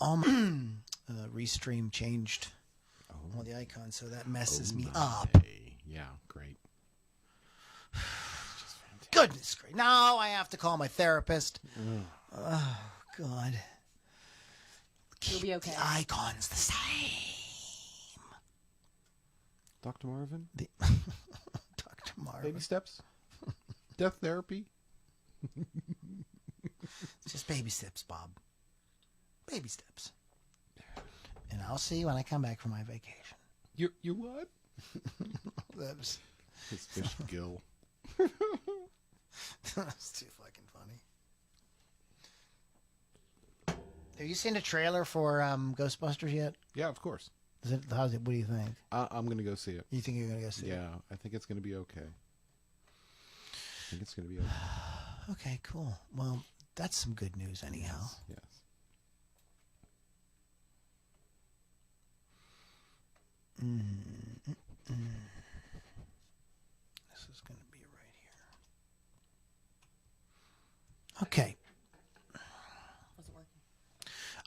all my restream changed all the icons, so that messes me up. Yeah, great. Goodness gracious. Now I have to call my therapist. Oh, God. You'll be okay. The icons the same. Dr. Marvin? Dr. Marvin. Baby steps? Death therapy? It's just baby steps, Bob. Baby steps. And I'll see you when I come back from my vacation. You what? That was... His fish gill. That's too fucking funny. Have you seen the trailer for Ghostbusters yet? Yeah, of course. What do you think? I'm going to go see it. You think you're going to go see it? Yeah, I think it's going to be okay. I think it's going to be okay. Okay, cool. Well, that's some good news anyhow. Yes. This is going to be right here. Okay. Was it working?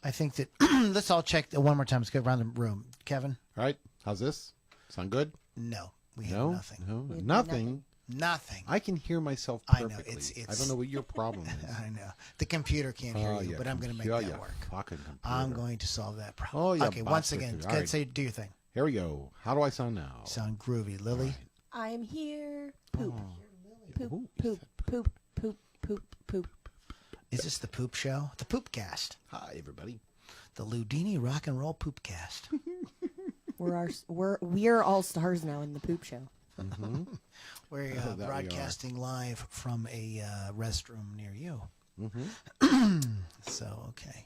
I think that let's all check one more time. Let's go around the room. Kevin? All right. How's this? Sound good? No. We have nothing. No, We have nothing. Nothing. I can hear myself I know, perfectly. it's- I don't know what your problem is. I know. The computer can't hear you, yeah, but I'm going to make that work. Fucking computer. I'm going to solve that problem. Oh, yeah, Okay, once bastard. again, All go right. say, do your thing. Here we go. How do I sound now? Sound groovy. Lily? I'm here. Poop. Poop, Ooh, poop, poop, poop, poop, poop. Is this the poop show? The Poopcast. Hi, everybody. The Loudini Rock and Roll Poopcast. We're all stars now in the poop show. Mm-hmm. We're That we broadcasting live from a restroom near you. Mm-hmm. So, okay.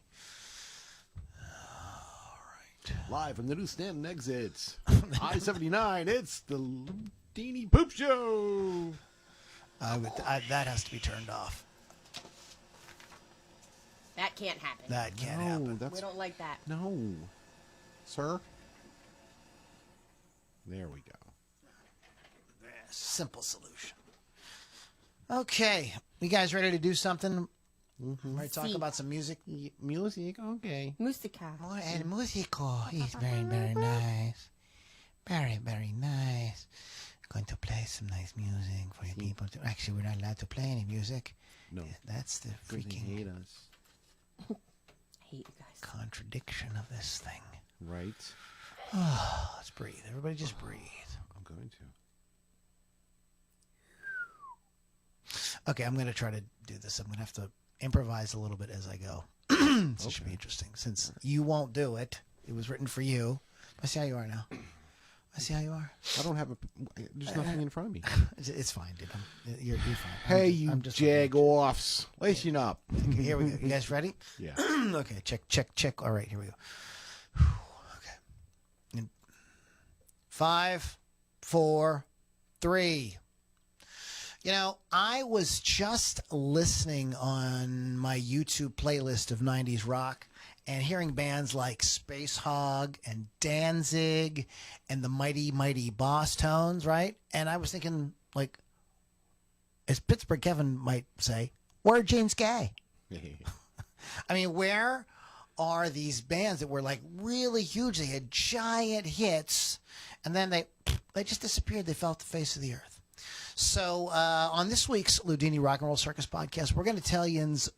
All right. Live from the new stand exits. I-79. It's the Loudini Poop Show. That has to be turned off. That can't happen. That can't happen. We don't like that. No. Sir? There we go. Simple solution. Okay. You guys ready to do something? Ready to talk Si. about some music? Music? Okay. Musica. Oh, and musical. It's very, very nice. Very, very nice. Going to play some nice music for you people. Actually, we're not allowed to play any music. No. That's the Because they freaking hate us. I hate you guys. contradiction of this thing. Right? Let's breathe. Everybody just breathe. I'm going to. Okay, I'm going to try to do this. I'm going to have to improvise a little bit as I go. So it should be interesting. Since you won't do it, it was written for you. I see how you are now. I see how you are. I don't have there's nothing in front of me. It's fine, dude. You're fine. Hey, you jag-offs. Listen up. Okay, here we go. You guys ready? Yeah. Okay, check. All right, here we go. Okay. 5, 4, 3. You know, I was just listening on my YouTube playlist of 90s rock and hearing bands like Space Hog and Danzig and the Mighty Mighty Boss Tones, right? And I was thinking, like, as Pittsburgh Kevin might say, where are James Gay? I mean, where are these bands that were like really huge? They had giant hits, and then they just disappeared. They fell off the face of the earth. So on this week's Loudini Rock and Roll Circus podcast, we're going to tell yinz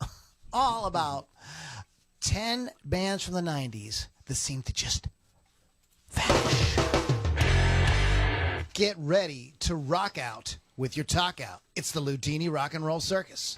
all about 10 bands from the 90s that seem to just vanish. Get ready to rock out with your talk out. It's the Loudini Rock and Roll Circus.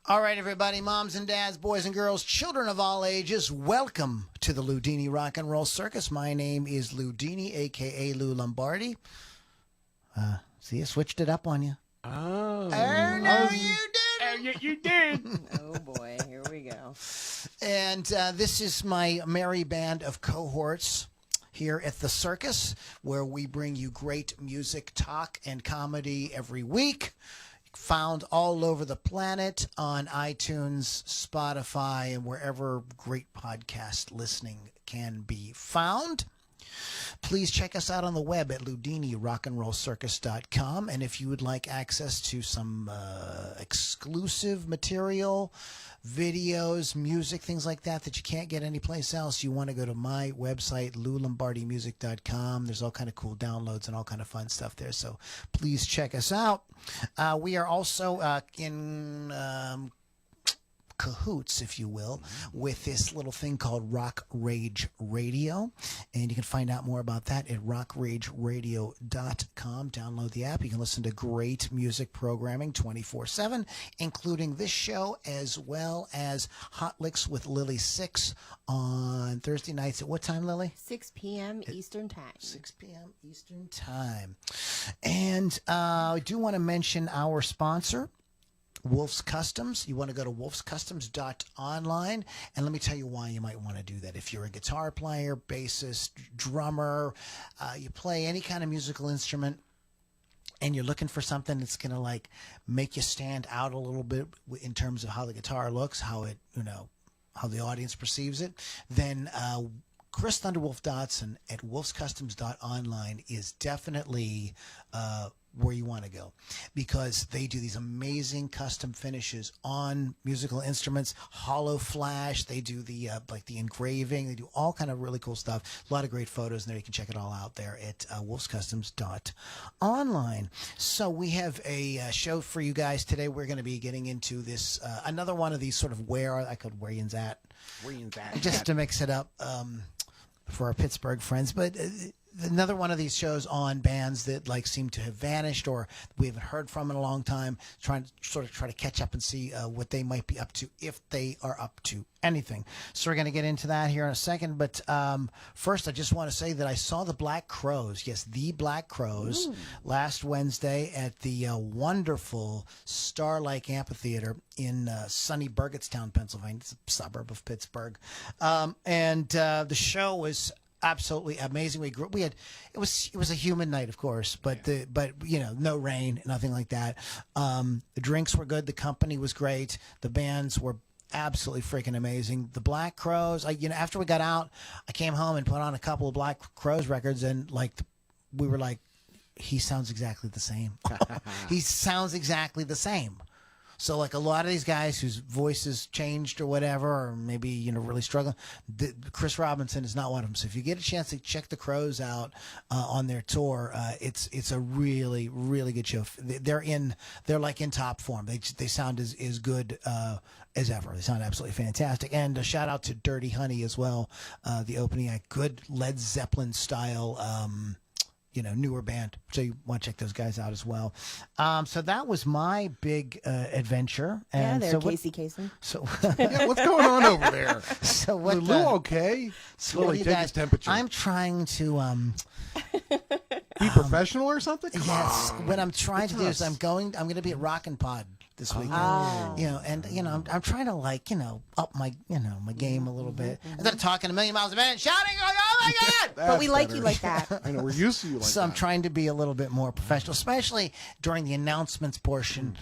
All right, everybody, moms and dads, boys and girls, children of all ages, welcome to the Loudini Rock and Roll Circus. My name is Loudini, a.k.a. Lou Lombardi. See, I switched it up on you. Oh. No, you didn't. You did. Oh, boy. Here we go. And this is my merry band of cohorts here at the circus, where we bring you great music, talk, and comedy every week. found all over the planet on iTunes, Spotify, and wherever great podcast listening can be found. Please check us out on the web at loudinirockandrollcircus.com. And if you would like access to some exclusive material, videos, music, things like that you can't get anyplace else, you want to go to my website, loulombardimusic.com. There's all kind of cool downloads and all kind of fun stuff there. So please check us out. We are also in cahoots, if you will, with this little thing called Rock Rage Radio. And you can find out more about that at rockrageradio.com. Download the app. You can listen to great music programming 24/7, including this show, as well as Hot Licks with Lily 6 on Thursday nights. At what time, Lily? 6 p.m. Eastern Time. 6 p.m. Eastern Time. And I do want to mention our sponsor, Wolf's Customs. You want to go to wolfscustoms.online, and let me tell you why you might want to do that. If you're a guitar player, bassist, drummer, you play any kind of musical instrument, and you're looking for something that's going to like make you stand out a little bit in terms of how the guitar looks, how it, how the audience perceives it, then Chris Thunderwolf Dotson at wolfscustoms.online is definitely where you want to go, because they do these amazing custom finishes on musical instruments, hollow flash. They do the like the engraving. They do all kind of really cool stuff. A lot of great photos in there. You can check it all out there at wolfscustoms.online. So we have a show for you guys today. We're going to be getting into this another one of these sort of where yinz at, just to mix it up for our Pittsburgh friends, but. Another one of these shows on bands that like seem to have vanished or we haven't heard from in a long time, trying to try to catch up and see what they might be up to, if they are up to anything. So we're going to get into that here in a second. But first, I just want to say that I saw the Black Crowes. Yes, the Black Crowes last Wednesday at the wonderful Starlike Amphitheater in sunny Burgettstown, Pennsylvania. It's a suburb of Pittsburgh. And the show was absolutely amazing. We had it was a humid night, of course, but no rain, nothing like that. The drinks were good, the company was great, the bands were absolutely freaking amazing. The Black Crowes, after we got out, I came home and put on a couple of Black Crowes records, and we were like, he sounds exactly the same. He sounds exactly the same. So like a lot of these guys whose voices changed or whatever, or maybe, really struggling, Chris Robinson is not one of them. So if you get a chance to check the Crowes out on their tour, it's a really, really good show. They're like in top form. They sound as good as ever. They sound absolutely fantastic. And a shout out to Dirty Honey as well, the opening act. Good Led Zeppelin style newer band. So you want to check those guys out as well. So that was my big adventure. And they're Casey Kasem. So yeah, what's going on over there? So what? Is Lou okay? So Lily, take his temperature. I'm trying to be professional or something. Yes. What I'm trying to do is I'm going to be at Rockin' Pod this weekend. I'm trying to up my my game a little bit. Instead of talking a million miles a minute, shouting, oh my God! But we like you like that. I know, we're used to you like that. So I'm trying to be a little bit more professional, especially during the announcements portion.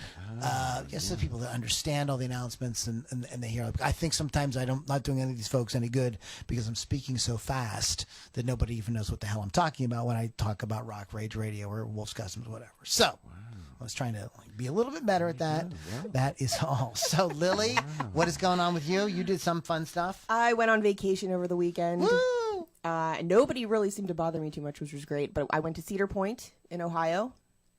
Just the people that understand all the announcements and they hear. I think sometimes I'm not doing any of these folks any good because I'm speaking so fast that nobody even knows what the hell I'm talking about when I talk about Rock Rage Radio or Wolf's Customs or whatever. So I was trying to be a little bit better at that. That is all. So Lily, what is going on with you? You did some fun stuff. I went on vacation over the weekend. Woo! Nobody really seemed to bother me too much, which was great. But I went to Cedar Point in Ohio,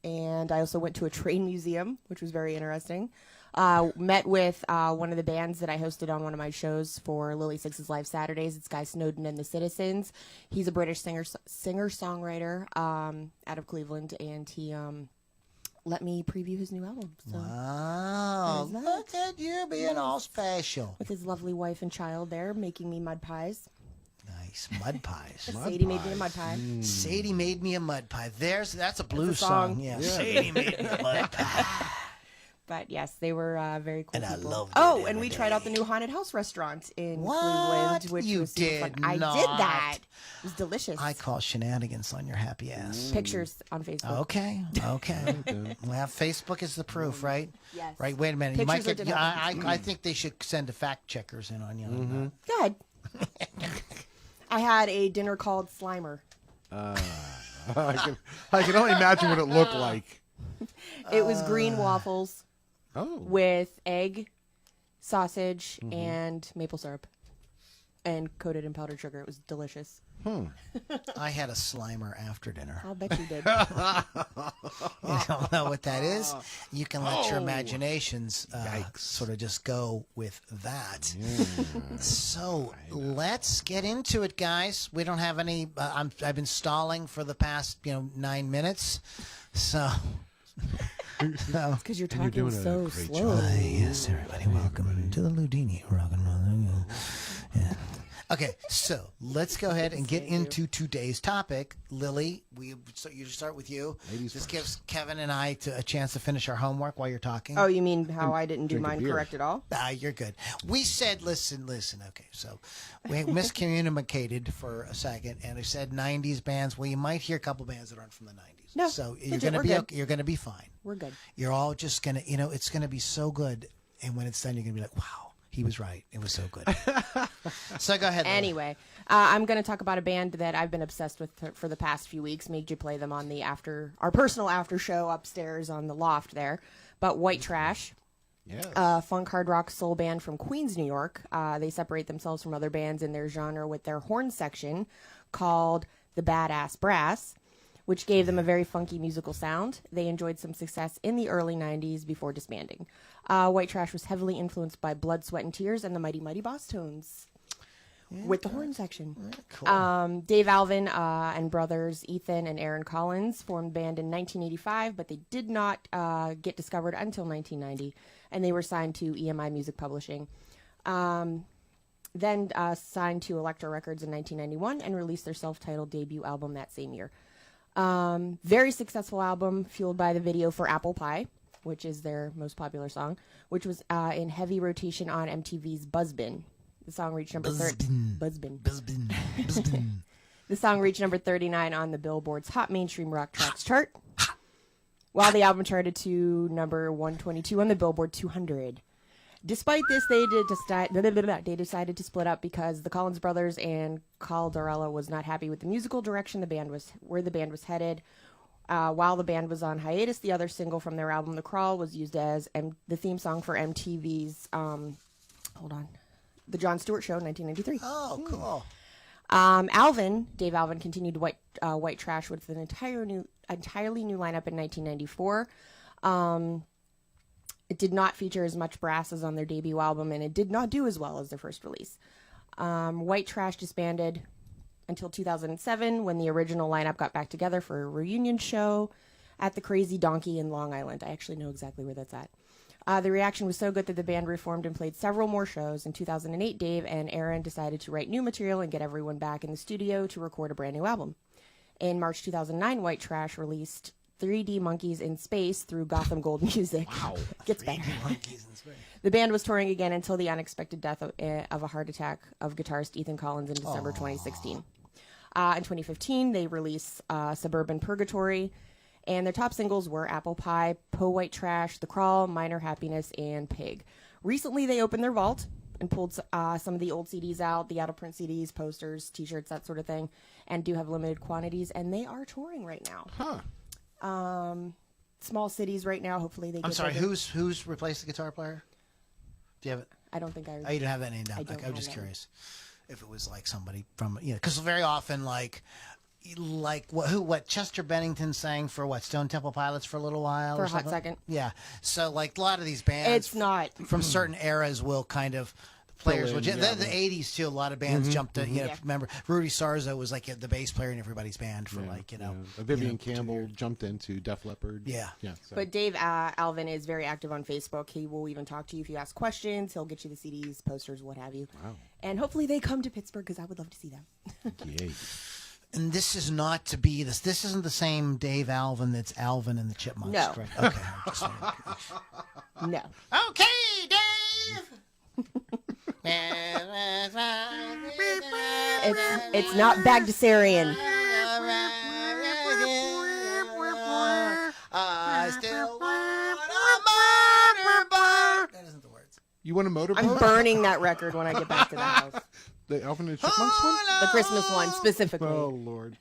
and I also went to a train museum, which was very interesting. Met with one of the bands that I hosted on one of my shows for Lily Six's Live Saturdays. It's Guy Snowden and the Citizens. He's a British singer-songwriter out of Cleveland, and he let me preview his new album. So wow, look at you being all special. With his lovely wife and child there, making me mud pies. Nice. Mud pies. Sadie made me a mud pie. Sadie made me a mud pie. That's a blues song. song. Yeah. Sadie made me a mud pie. But yes, they were very cool. And I people. loved it Oh, every and we tried out the day. new haunted house restaurant in What? Cleveland, which You was super did fun. I not. did that. It was delicious. I call shenanigans on your happy ass. Pictures on Facebook. Okay. Well, Facebook is the proof, right? Yes. Right. Wait a minute. You Pictures might are get. denied. I think they should send a fact checkers in on you. On that. Good. I had a dinner called Slimer. I can only imagine what it looked like. It was green waffles Oh. with egg, sausage, and maple syrup, and coated in powdered sugar. It was delicious. I had a Slimer after dinner. I'll bet you did. You don't know what that is? You can let your imaginations sort of just go with that. So let's get into it, guys. We don't have any. I've been stalling for the past 9 minutes, so. Because you're talking doing a so great slow. Hi, yes, everybody. Welcome to the Loudini Rock Roll. Yeah. Okay, so let's go ahead and get into today's topic. Lily, you start with you. Ladies this first. gives Kevin and I a chance to finish our homework while you're talking. Oh, you mean how I didn't do drink a mine beer. correct at all? You're good. We said, listen. Okay, so we miscommunicated for a second, and I said 90s bands. Well, you might hear a couple bands that aren't from the 90s. No, so you're legit, gonna we're be good. okay. You're gonna be fine. We're good. You're all just gonna, it's gonna be so good, and when it's done, you're gonna be like, wow, he was right. It was so good. So go ahead. Lily. Anyway, I'm going to talk about a band that I've been obsessed with for the past few weeks. Made you play them on our personal after show upstairs on the loft there. But White Trash, Yes. funk hard rock soul band from Queens, New York. They separate themselves from other bands in their genre with their horn section called the Badass Brass, which gave them a very funky musical sound. They enjoyed some success in the early 90s before disbanding. White Trash was heavily influenced by Blood, Sweat, and Tears and the Mighty Mighty Boss Tones with the horn section. Cool. Dave Alvin and brothers Ethan and Aaron Collins formed the band in 1985, but they did not get discovered until 1990, and they were signed to EMI Music Publishing. Then signed to Elektra Records in 1991 and released their self-titled debut album that same year. Very successful album, fueled by the video for Apple Pie, which is their most popular song, which was in heavy rotation on MTV's Buzzbin. The song reached number Buzzbin. The song reached number 39 on the Billboard's Hot Mainstream Rock Tracks chart, while the album charted to number 122 on the Billboard 200. Despite this, they decided to split up because the Collins brothers and Caldarella was not happy with the musical direction the band was headed. While the band was on hiatus, the other single from their album, The Crawl, was used as the theme song for MTV's The Jon Stewart Show, 1993. Oh, cool. Dave Alvin continued White Trash with an entirely new lineup in 1994. It did not feature as much brass as on their debut album, and it did not do as well as their first release. White Trash disbanded until 2007, when the original lineup got back together for a reunion show at the Crazy Donkey in Long Island. I actually know exactly where that's at. The reaction was so good that the band reformed and played several more shows. In 2008, Dave and Aaron decided to write new material and get everyone back in the studio to record a brand new album. In March 2009, White Trash released 3D Monkeys in Space through Gotham Gold Music. Wow. Gets better. Monkeys in space. The band was touring again until the unexpected death of a heart attack of guitarist Ethan Collins in December 2016. In 2015, they released Suburban Purgatory, and their top singles were Apple Pie, Po White Trash, The Crawl, Minor Happiness, and Pig. Recently, they opened their vault and pulled some of the old CDs out, the out-of-print CDs, posters, T-shirts, that sort of thing, and do have limited quantities, and they are touring right now. Huh. Small cities right now. Hopefully they get I'm sorry, bigger. who's replaced the guitar player? Do you have it? I don't think I... Oh, you don't have that name down. I don't Okay, I'm have just that. curious if it was like somebody from, because very often like what Chester Bennington sang for Stone Temple Pilots for a little while For or a hot something? second. Yeah. So like a lot of these bands It's not. from certain eras will kind of players Fill in, will yeah. the 80s too, a lot of bands jumped to Yeah. remember Rudy Sarzo was like the bass player in everybody's band for Vivian Campbell jumped into Def Leppard. Yeah. Yeah. So. But Dave Alvin is very active on Facebook. He will even talk to you if you ask questions. He'll get you the CDs, posters, what have you. Wow. And hopefully they come to Pittsburgh because I would love to see them. Yay. And this is not to be this. This isn't the same Dave Alvin that's Alvin and the Chipmunks. No. Correct? Okay. I'm just No. okay, Dave. It's not Bagdasarian. I still want a motorboat. That isn't the words. You want a motorboat? I'm burning that record when I get back to the house. The Alvin and the Chipmunks one? The Christmas one specifically. Oh, Lord.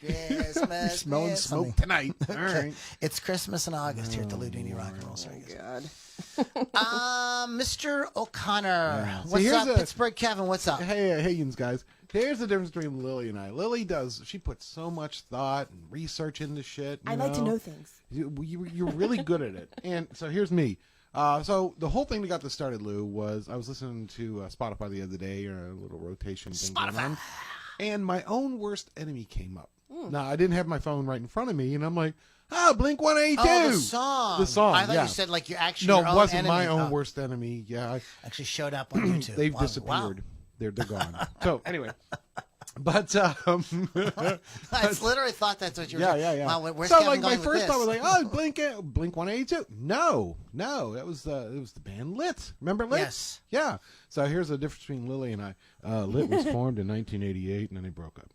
Christmas. Smelling is smoke something. tonight. All right. It's Christmas in August here at the Loudini Rock Roll Circus. God. Mr. O'Connor. Yeah. So What's here's up, a- Pittsburgh Kevin? What's up? Hey, yins guys. Here's the difference between Lily and I. Lily she puts so much thought and research into shit. I like to know things. You're really good at it. And so here's me. So the whole thing that got this started, Lou, was I was listening to Spotify the other day, or a little rotation thing going on, and my own worst enemy came up. Now, I didn't have my phone right in front of me, and I'm like, Blink 182. Oh, the song. The song, I thought yeah. you said like you're actually No, your it own wasn't enemy. my own Oh, worst enemy. Yeah, actually showed up on YouTube. they've Wow. disappeared. They're gone. So anyway, but I literally thought that's what you were saying. yeah. Wow, where's So Kevin like my going with first this? thought was like, oh, Blink 182. No, it was the band Lit. Remember Lit? Yes. Yeah. So here's the difference between Lily and I. Lit was formed in 1988, and then they broke up.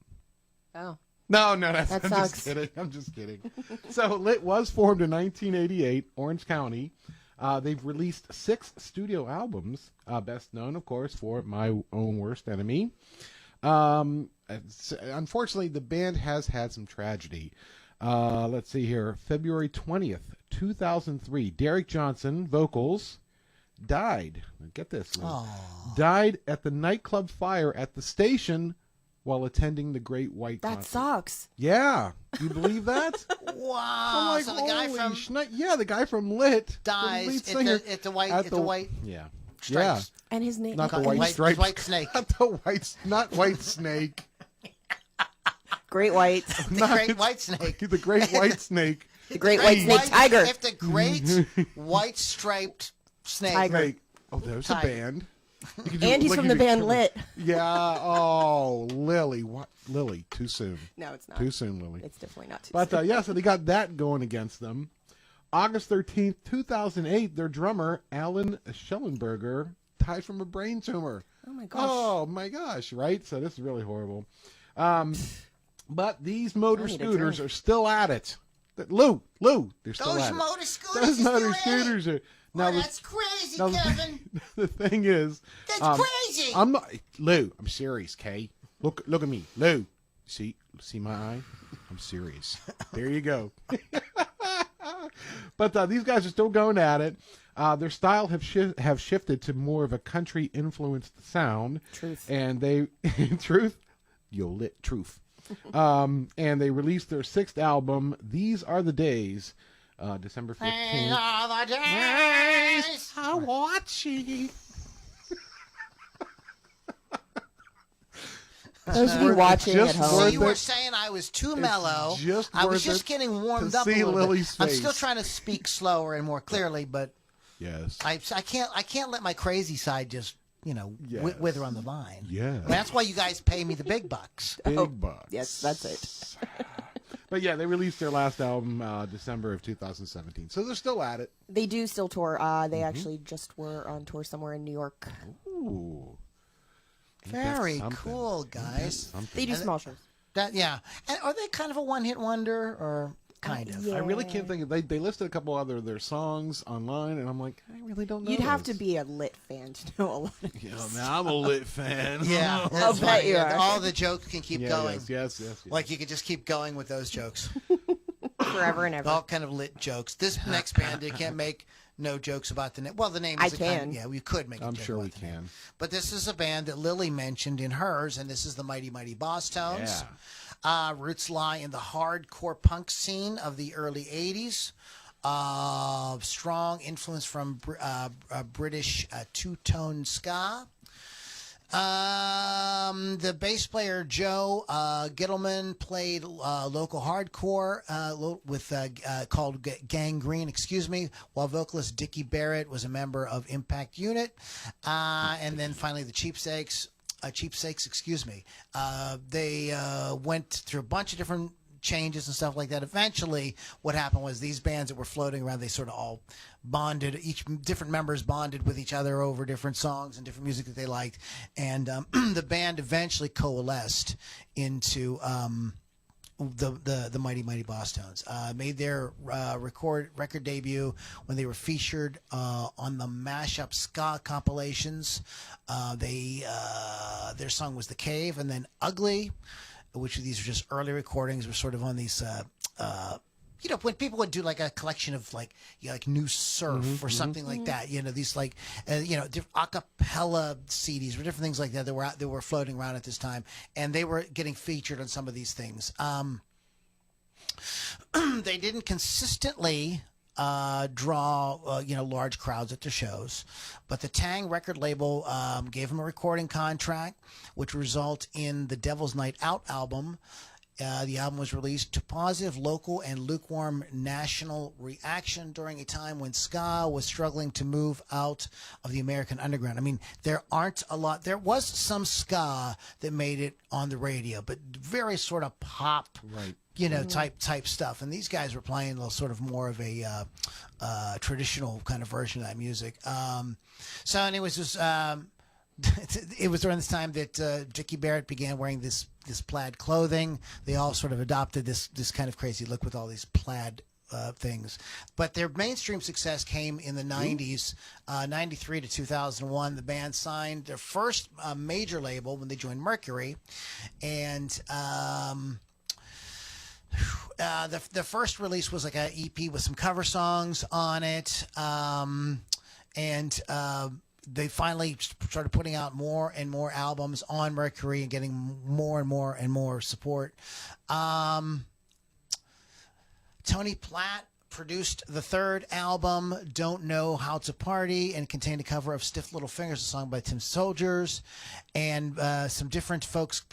Oh. No, I'm That just sucks. kidding. I'm just kidding. So Lit was formed in 1988, Orange County. They've released 6 studio albums, best known, of course, for My Own Worst Enemy. Unfortunately, the band has had some tragedy. Let's see here. February 20th, 2003, Derek Johnson, vocals, died. Get this, Lou. Died at the nightclub fire at the station while attending the Great White That concert. sucks. Yeah. Do you believe that? Wow. I'm So the guy holy from the guy from Lit dies the lead at singer the white yeah. stripes. And his name. Not the And white stripes. White snake. Not not white snake. Great White. The great white snake. The great white snake. The Great White Snake Tiger. If the great white striped snake. Tiger. Snake. Oh, there's Tiger. a band. You could do- And he's like from you the could band cover- Lit. Yeah. Oh, Lily. What? Lily. Too soon. No, it's not. Too soon, Lily. It's definitely not too But soon. yeah, so they got that going against them. August 13th, 2008, their drummer, Alan Schellenberger, died from a brain tumor. Oh my gosh. Oh my gosh, right? So this is really horrible. But these motor I need a scooters drink. are still at it. Lou, they're still Those at motor it. scooters. Those are motor still at it? scooters are. Oh, the- that's crazy, now the Kevin. the thing is, That's crazy. I'm not Lou. I'm serious, Kay. Look at me, Lou. See my eye? I'm serious. There you go. But these guys are still going at it. Their style have shifted to more of a country influenced sound. Truth. And they truth, truth. And they released their 6th album, These Are the Days, December 15th. These are the days. I watch you. Those of you watching just at home. So worth you were it. saying I was too mellow. just I was worth just it getting warmed to up a see little Lily's bit. I'm still face. trying to speak slower and more clearly, but Yes. I can't let my crazy side just Yes. wither on the vine. Yeah. That's why you guys pay me the big bucks. Big bucks. Yes, that's it. But yeah, they released their last album December of 2017. So they're still at it. They do still tour. They actually just were on tour somewhere in New York. Ooh. Ain't that Very something? cool, guys. Something. They do small shows. Yeah. And are they kind of a one-hit wonder or kind of? yeah. I really can't think of they listed a couple other of their songs online, and I'm like, I really don't know. You'd have to those. be a Lit fan to know a lot of Yeah, man, I'm a Lit fan. Yeah. I'll that's bet funny. you Yeah, are. all the jokes can keep Yeah, going. Yes. Like you could just keep going with those jokes. forever and ever. All kind of lit jokes. This next band, they can't make no jokes about the name. Well, the name is I a kind can. yeah, we could make a I'm joke sure about we the name. can. But this is a band that Lily mentioned in hers, and this is the Mighty Mighty Boss Tones. Roots lie in the hardcore punk scene of the early 80s. Strong influence from British two-tone ska. The bass player Joe Gittleman played local hardcore called Gangrene, while vocalist Dickie Barrett was a member of Impact Unit. And then finally the Cheapsakes Cheapsakes, excuse me. They went through a bunch of different changes and stuff like that. Eventually, what happened was these bands that were floating around, they sort of all bonded. Each different members bonded with each other over different songs and different music that they liked, and the band eventually coalesced into the Mighty Boss Tones. Made their record debut when they were featured on the Mashup Ska compilations. Their song was "The Cave," and then "Ugly," which these are just early recordings, were sort of on these, when people would do like a collection of like New Surf or something like that, these like, acapella CDs or different things like that that were floating around at this time, and they were getting featured on some of these things. They didn't consistently draw large crowds at their shows, but the Tang record label gave them a recording contract, which result in the Devil's Night Out album. The album was released to positive local and lukewarm national reaction during a time when ska was struggling to move out of the American underground. I mean, there aren't a lot. There was some ska that made it on the radio, but very sort of pop, right? Type stuff. And these guys were playing a little sort of more of a traditional kind of version of that music. So anyways, it was during this time that Dickie Barrett began wearing this plaid clothing. They all sort of adopted this kind of crazy look with all these plaid things. But their mainstream success came in the 90s, 93 to 2001. The band signed their first major label when they joined Mercury. And the first release was like an EP with some cover songs on it. They finally started putting out more and more albums on Mercury and getting more and more and more support. Tony Platt produced the third album, Don't Know How to Party, and contained a cover of Stiff Little Fingers, a song by Tim Soldiers. And some different folks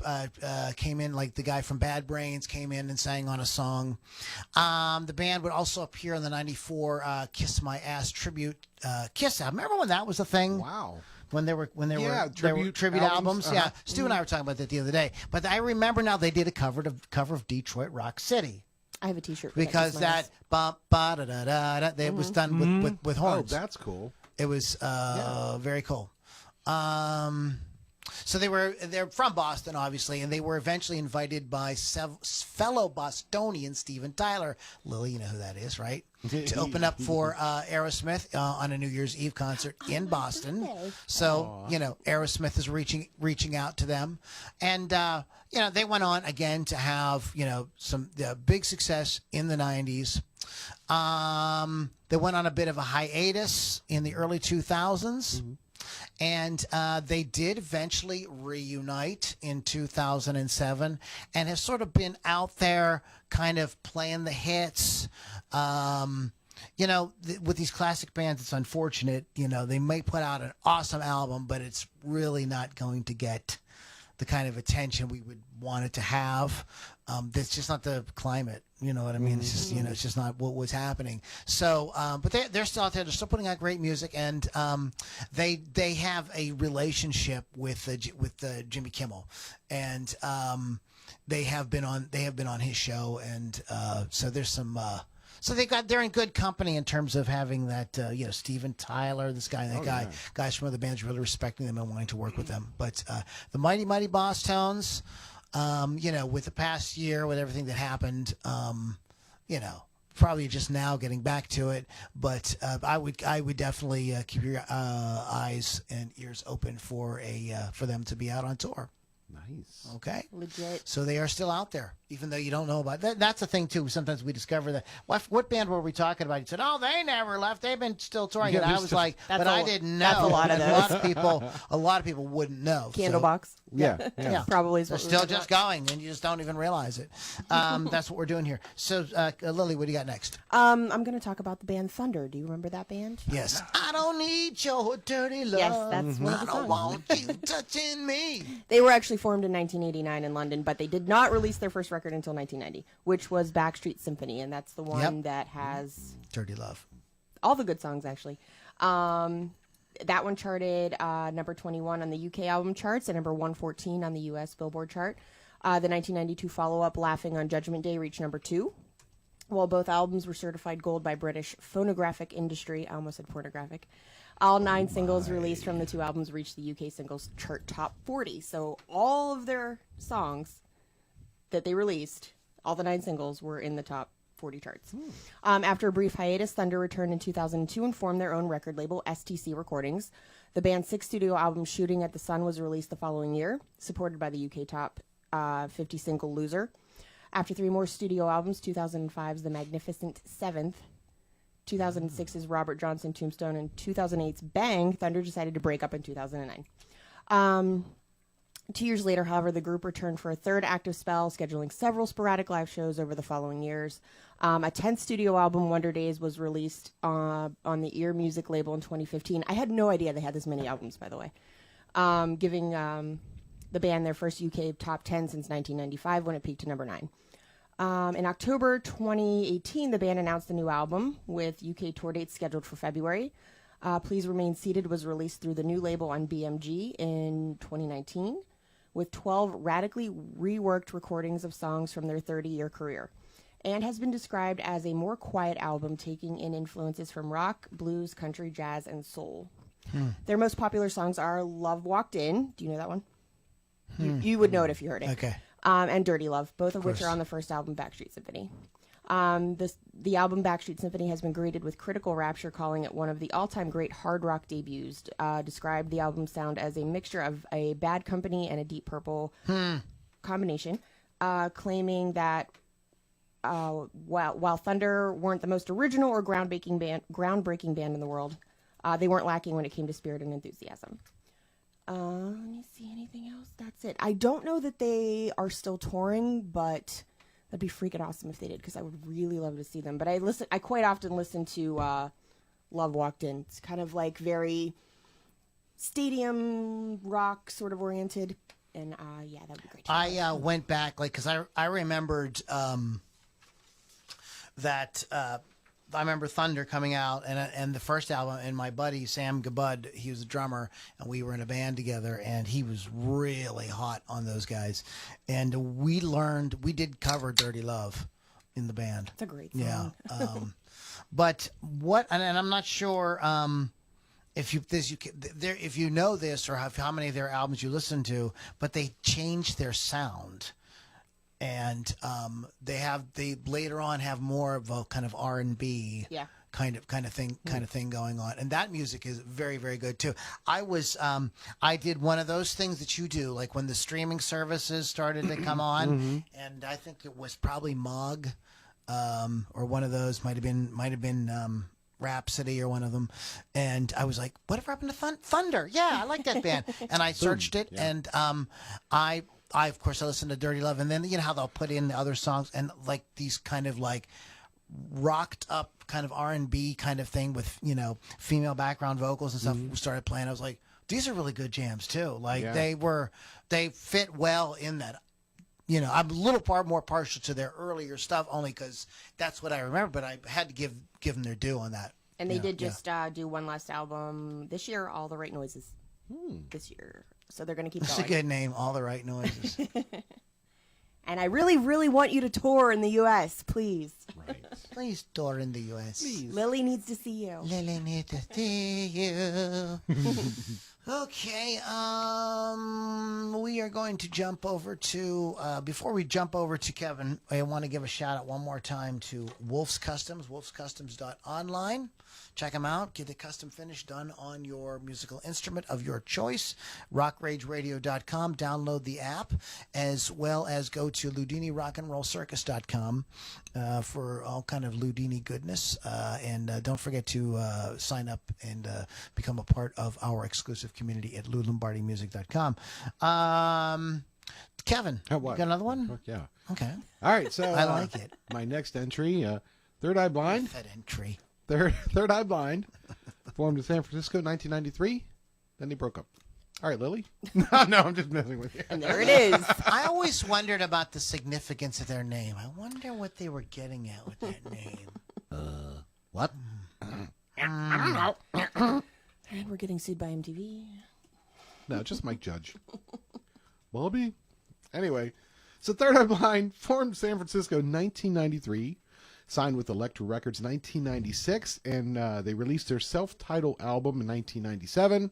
came in, like the guy from Bad Brains came in and sang on a song. The band would also appear on the 94 Kiss My Ass tribute Kiss album. Remember when that was a thing? Wow. When there were tribute albums. Uh-huh. Yeah, Stu and I were talking about that the other day. But I remember now they did a cover of Detroit Rock City. I have a T-shirt because that ba ba da da da da. It was done with horns. Oh, that's cool. It was very cool. So they're from Boston, obviously, and they were eventually invited by fellow Bostonian Steven Tyler. Lily, you know who that is, right? To open up for Aerosmith on a New Year's Eve concert in Boston. So, Aerosmith is reaching out to them. And, they went on again to have, some big success in the 90s. They went on a bit of a hiatus in the early 2000s. Mm-hmm. And they did eventually reunite in 2007 and have sort of been out there kind of playing the hits. With these classic bands, it's unfortunate. They may put out an awesome album, but it's really not going to get the kind of attention we would want it to have. That's just not the climate. You know what I mean? It's just, it's just not what was happening. So, but they're still out there. They're still putting out great music, and they have a relationship with Jimmy Kimmel, and they have been on his show, and so there's some. So they're in good company in terms of having that, Steven Tyler, this guy, and that guys from other bands really respecting them and wanting to work with them. But the Mighty Boss Tones, with the past year, with everything that happened, probably just now getting back to it. But I would definitely keep your eyes and ears open for them to be out on tour. Nice. Okay. Legit. So they are still out there, even though you don't know about that. That's the thing too. Sometimes we discover that. What band were we talking about? He said, "Oh, they never left. They've been still touring." Yeah, and I was like, "But I didn't know." That's a lot of those. A lot of people wouldn't know. Candlebox. Yeah. Probably is They're what we're still talking just about. going, and you just don't even realize it. That's what we're doing here. So, Lily, what do you got next? I'm going to talk about the band Thunder. Do you remember that band? Yes. I don't need your dirty love. Yes, that's one of I the don't songs. want you touching me. They were actually formed in 1989 in London, but they did not release their first record until 1990, which was Backstreet Symphony, and that's the one that has Dirty love. all the good songs, actually. That one charted number 21 on the UK album charts and number 114 on the US Billboard chart. The 1992 follow-up, Laughing on Judgment Day, reached number 2. While both albums were certified gold by British phonographic industry, I almost said pornographic, all 9 singles released from the 2 albums reached the UK singles chart top 40. So all of their songs that they released, all the 9 singles, were in the top 40 charts. After a brief hiatus, Thunder returned in 2002 and formed their own record label, STC Recordings. The band's 6th studio album, Shooting at the Sun, was released the following year, supported by the UK top 50 single Loser. After 3 more studio albums, 2005's The Magnificent Seventh, 2006's Robert Johnson Tombstone, and 2008's Bang, Thunder decided to break up in 2009. 2 years later, however, the group returned for a third active spell, scheduling several sporadic live shows over the following years. A 10th studio album, Wonder Days, was released on the Ear Music label in 2015. I had no idea they had this many albums, by the way, giving the band their first UK top 10 since 1995 when it peaked to number 9. In October 2018, the band announced a new album with UK tour dates scheduled for February. Please Remain Seated was released through the new label on BMG in 2019, with 12 radically reworked recordings of songs from their 30-year career, and has been described as a more quiet album taking in influences from rock, blues, country, jazz, and soul. Their most popular songs are Love Walked In. Do you know that one? You would know it if you heard it. Okay. And Dirty Love, both of which are on the first album, Backstreet Symphony. The album Backstreet Symphony has been greeted with critical rapture, calling it one of the all-time great hard rock debuts. Described the album's sound as a mixture of a Bad Company and a Deep Purple combination, claiming that while Thunder weren't the most original or groundbreaking band in the world, they weren't lacking when it came to spirit and enthusiasm. Let me see, anything else? That's it. I don't know that they are still touring, but that'd be freaking awesome if they did, because I would really love to see them. But I quite often listen to Love Walked In. It's kind of like very stadium rock sort of oriented, and yeah, that'd be great. I went back, like, because I remembered that I remember Thunder coming out and the first album, and my buddy Sam Gabud, he was a drummer, and we were in a band together, and he was really hot on those guys, and we did cover Dirty Love in the band. It's a great song. Yeah. But what, and I'm not sure if you know this or how many of their albums you listen to, but they changed their sound. And they later on have more of a kind of R&B kind of thing going on, and that music is very, very good too. I did one of those things that you do, like when the streaming services started to come on, and I think it was probably Mog, or one of those might have been Rhapsody or one of them, and I was like, whatever happened to Thunder? Yeah, I like that band, and I searched it, and I of course I listened to Dirty Love, and then you know how they'll put in the other songs and like these kind of like rocked up kind of R&B kind of thing with, you know, female background vocals and stuff started playing. I was like, these are really good jams too. Like they fit well in that. You know, I'm a little more partial to their earlier stuff only because that's what I remember, but I had to give them their due on that. And they did just do one last album this year, All the Right Noises, this year. So they're going to keep going. That's a good name, All the Right Noises. And I really, really want you to tour in the U.S., please. Right. Please tour in the U.S. Please. Lily needs to see you. Lily needs to see you. Okay, we are going to jump over to, before we jump over to Kevin, I want to give a shout out one more time to Wolf's Customs, wolfscustoms.online. Check them out. Get the custom finish done on your musical instrument of your choice. RockRageRadio.com. Download the app, as well as go to LoudiniRockandRollCircus.com for all kind of Loudini goodness. And don't forget to sign up and become a part of our exclusive community at LouLombardiMusic.com. Kevin, you got another one? Fuck yeah. Okay. All right, so I like it. My next entry, Third Eye Blind. That entry. Third Eye Blind, formed in San Francisco, 1993. Then they broke up. All right, Lily. No, I'm just messing with you. And there it is. I always wondered about the significance of their name. I wonder what they were getting at with that name. What? I don't know. And we're getting sued by MTV. No, just Mike Judge. Bobby. Anyway, so Third Eye Blind formed San Francisco in 1993, signed with Elektra Records 1996, and they released their self-titled album in 1997.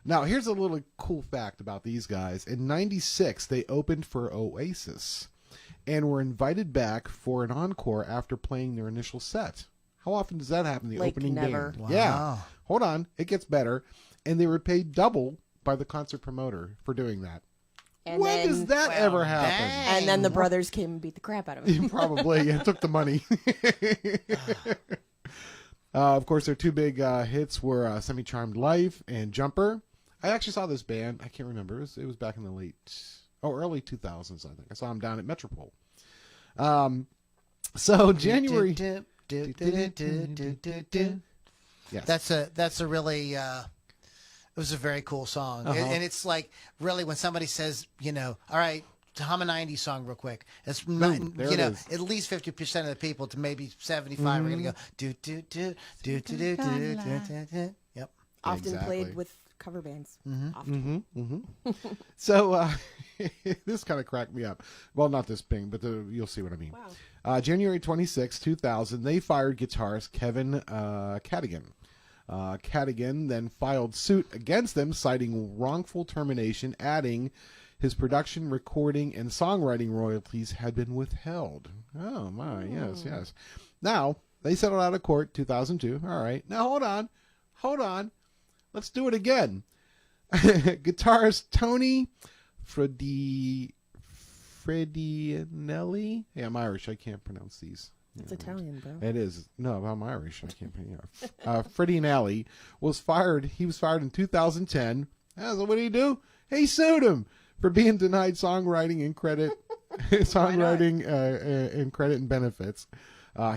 Now, here's a little cool fact about these guys. In 96, they opened for Oasis and were invited back for an encore after playing their initial set. How often does that happen? The Like opening never. band. Wow. Yeah. Hold on. It gets better. And they were paid double by the concert promoter for doing that. And When then, does that ever happen? dang. And then the brothers came and beat the crap out of him. Probably. Yeah, took the money. Of course, their two big hits were Semi-Charmed Life and Jumper. I actually saw this band. I can't remember. It was back in the early 2000s, I think. I saw them down at Metropole. So January... Yes. That's a really it was a very cool song. And it's like really when somebody says, all right, to hum a 90s song real quick. It's not, there it is. at least 50% of the people to maybe 75 are going to go do do do do do do do do do. Yep. Often Exactly. played with cover bands. Often. So this kind of cracked me up. Well, not this thing, but you'll see what I mean. Wow. January 26, 2000, they fired guitarist Kevin Cadigan. Cadigan then filed suit against them, citing wrongful termination, adding his production, recording, and songwriting royalties had been withheld. Oh, my, yes. Now, they settled out of court 2002. All right. Now, hold on. Let's do it again. Guitarist Tony Fredianelli. Yeah, I'm Irish. I can't pronounce these. It's Italian, bro. It is. No, I'm Irish. I can't pronounce. Fredianelli was fired. He was fired in 2010. So what did he do? He sued him for being denied songwriting and credit, and credit and benefits.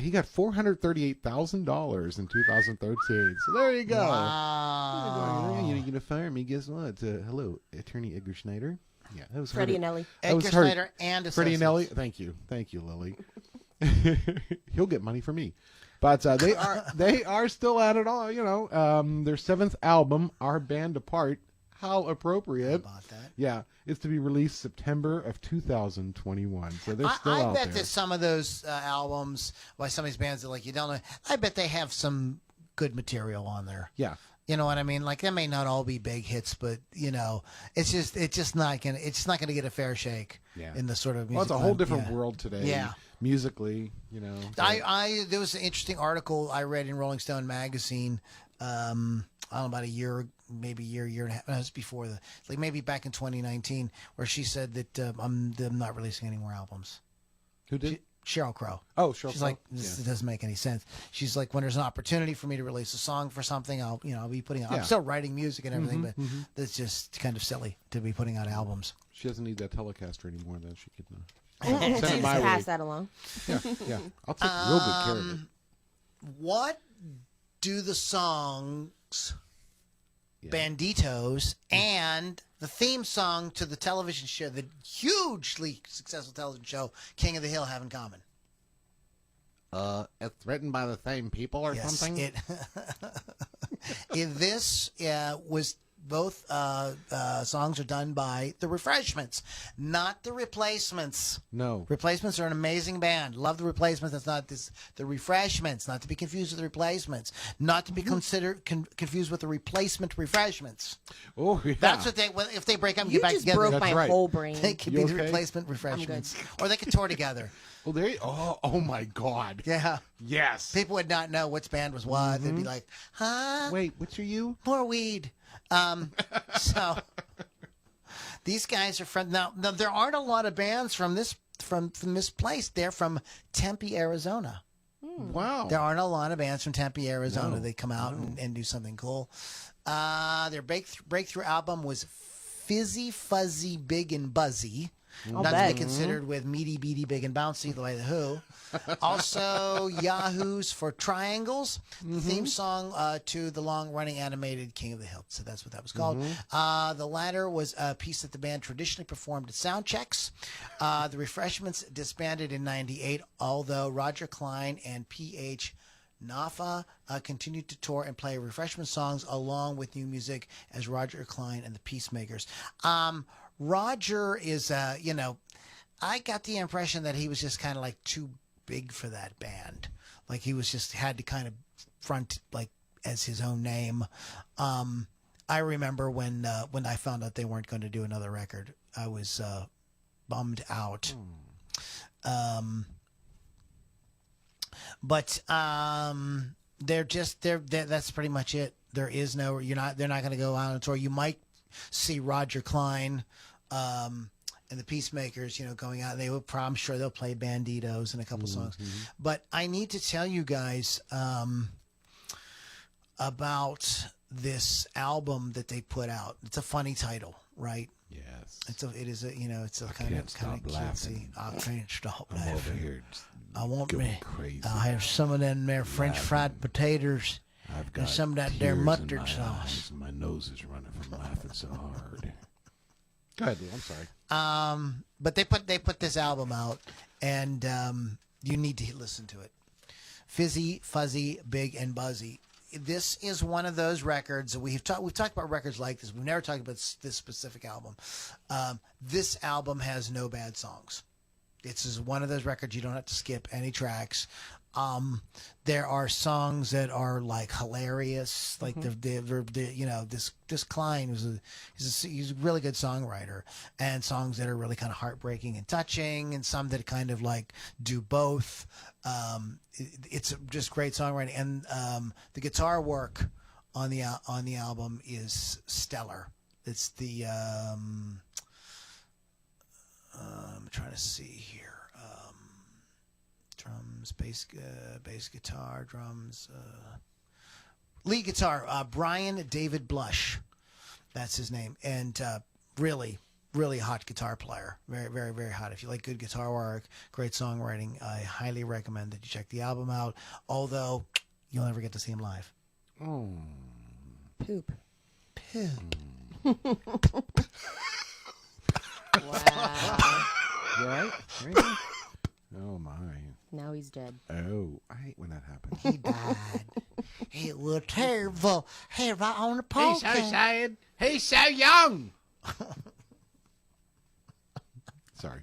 He got $438,000 in 2013. So there you go. Wow. You're going to fire me? Guess what? Hello, Attorney Edgar Schneider. Yeah, that was Freddie Anelli. Edgar Snyder and Freddie Associates. Anelli. Thank you, Lily. He'll get money from me. But they are still at it all. Their seventh album, Our Band Apart. How appropriate. About that. Yeah, it's to be released September of 2021. So they're still I out bet there. that some of those albums by some of these bands that you don't know, I bet they have some good material on there. Yeah. You know what I mean? Like they may not all be big hits, but it's just not gonna get a fair shake. Yeah. In the sort of music. Well, it's a whole climate. different Yeah. world today. Yeah. Musically, There was an interesting article I read in Rolling Stone magazine. I don't know, about a year, maybe year and a half. No, it was before maybe back in 2019, where she said that I'm not releasing any more albums. Who did? Sheryl Crow. Oh, Sheryl She's Crow. like, this doesn't make any sense. She's like, when there's an opportunity for me to release a song for something, I'll be putting out. Yeah. I'm still writing music and everything, but that's just kind of silly to be putting out albums. She doesn't need that Telecaster anymore. Then she could Just send it my way. pass that along. Yeah. I'll take real good care of it. What do the songs Yeah. Banditos and the theme song to the television show, the hugely successful television show King of the Hill, have in common? It's written by the same people or something. This was both songs are done by the Refreshments, not the Replacements. No. Replacements are an amazing band. Love the Replacements. That's not this. The Refreshments, not to be confused with the Replacements, not to be confused with the Replacement Refreshments. Oh, yeah. That's what they. If they break up, and You get back just together. broke That's my right. whole brain. They could You be the okay? Replacement Refreshments, or they could tour together. Well, there. Oh my God. Yeah, Yes. people would not know which band was what. They'd be like, "Huh? Wait, which are you? More weed." So these guys are from now. There aren't a lot of bands from this place. They're from Tempe, Arizona. Wow. There aren't a lot of bands from Tempe, Arizona. No. They come out and do something cool. Their breakthrough album was Fizzy Fuzzy Big and Buzzy. I'll Not bet. to be considered with Meaty Beady Big and Bouncy the way the Who. Also, Yahoo's for Triangles, the theme song to the long-running animated King of the Hill. So that's what that was called. The latter was a piece that the band traditionally performed at sound checks. The Refreshments disbanded in '98, although Roger Klein and P.H. Nafa continued to tour and play Refreshment songs along with new music as Roger Klein and the Peacemakers. Roger is, I got the impression that he was just kind of like too big for that band. Like he was just had to kind of front like as his own name. I remember when I found out they weren't going to do another record, I was bummed out. But that's pretty much it. There is no, they're not going to go out on tour. You might see Roger Klein and the Peacemakers, going out. I'm sure they'll play Banditos and a couple songs. But I need to tell you guys about this album that they put out. It's a funny title, right? Yes. It's a kind of cutesy. I can't stop laughing. I'm over here. I want going me. crazy. I have some of them there French fried potatoes I've got and some of that there tears in mustard my sauce. eyes, and my nose is running from laughing so hard. Go ahead, Lou. I'm sorry. But they put this album out, and you need to listen to it. Fizzy, Fuzzy, Big, and Buzzy. This is one of those records that we've talked about records like this. We've never talked about this specific album. This album has no bad songs. It's just one of those records you don't have to skip any tracks. There are songs that are like hilarious, like this Klein he's a really good songwriter, and songs that are really kind of heartbreaking and touching, and some that kind of like do both. It's just great songwriting, and the guitar work on the album is stellar. It's the I'm trying to see here. Drums, bass guitar, drums, lead guitar. Brian David Blush, that's his name, and really, really hot guitar player. Very, very, very hot. If you like good guitar work, great songwriting, I highly recommend that you check the album out. Although you'll never get to see him live. Oh. Poop. Wow. You all right? Anything? Oh, my. Now he's dead. Oh, I hate when that happens. He died. It was terrible. Hey, right on the He's podcast. so sad. He's so young. Sorry.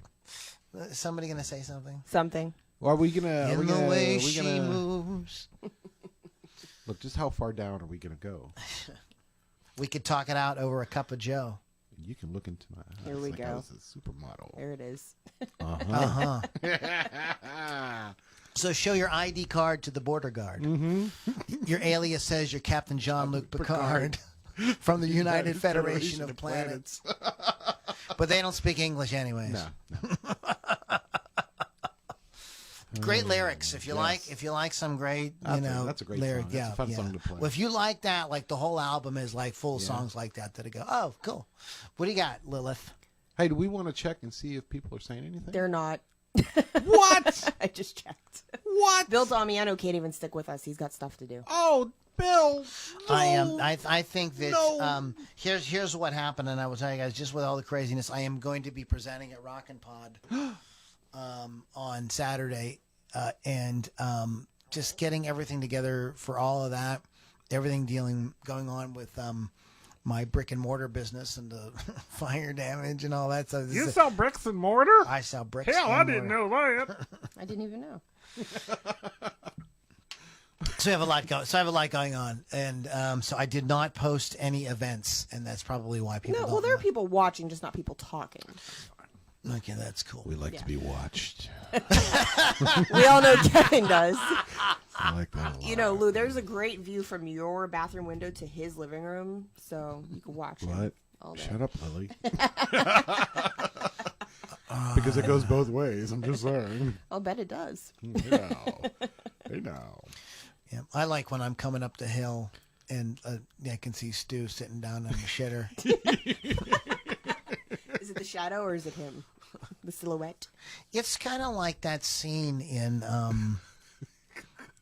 Somebody gonna say something? Something. Well, are we gonna? In the way she moves. Look, just how far down are we gonna go? We could talk it out over a cup of Joe. You can look into my eyes. Here we like go. I was a supermodel. There it is. So show your ID card to the border guard. Your alias says you're Captain Jean-Luc Picard from the United Federation of Planets. But they don't speak English anyways. No. Great lyrics. If you like some great, that's a great lyric. song. That's a fun song to play. Well, if you like that, like the whole album is like full of songs like that I go, oh, cool. What do you got, Lilith? Hey, do we want to check and see if people are saying anything? They're not. What? I just checked. What? Bill Damiano can't even stick with us. He's got stuff to do. Oh, Bill. No. I think that here's what happened, and I will tell you guys, just with all the craziness, I am going to be presenting at Rockin' Pod on Saturday, and just getting everything together for all of that, everything going on with my brick and mortar business and the fire damage and all that stuff. You sell bricks and mortar? I sell bricks. Hell, and I didn't mortar. know that. I didn't even know. So I have a lot going on, and so I did not post any events, and that's probably why people. No, don't well, there are know. people watching, just not people talking. Okay, that's cool. We like to be watched. We all know Kevin does. I like that a lot. You know, Lou, there's a great view from your bathroom window to his living room, so you can watch him What? all day. Shut up, Lily. Because it goes both ways. I'm just saying. I'll bet it does. Hey now. Yeah, I like when I'm coming up the hill and I can see Stu sitting down on the shitter. Is it the shadow or is it him? The silhouette? It's kind of like that scene in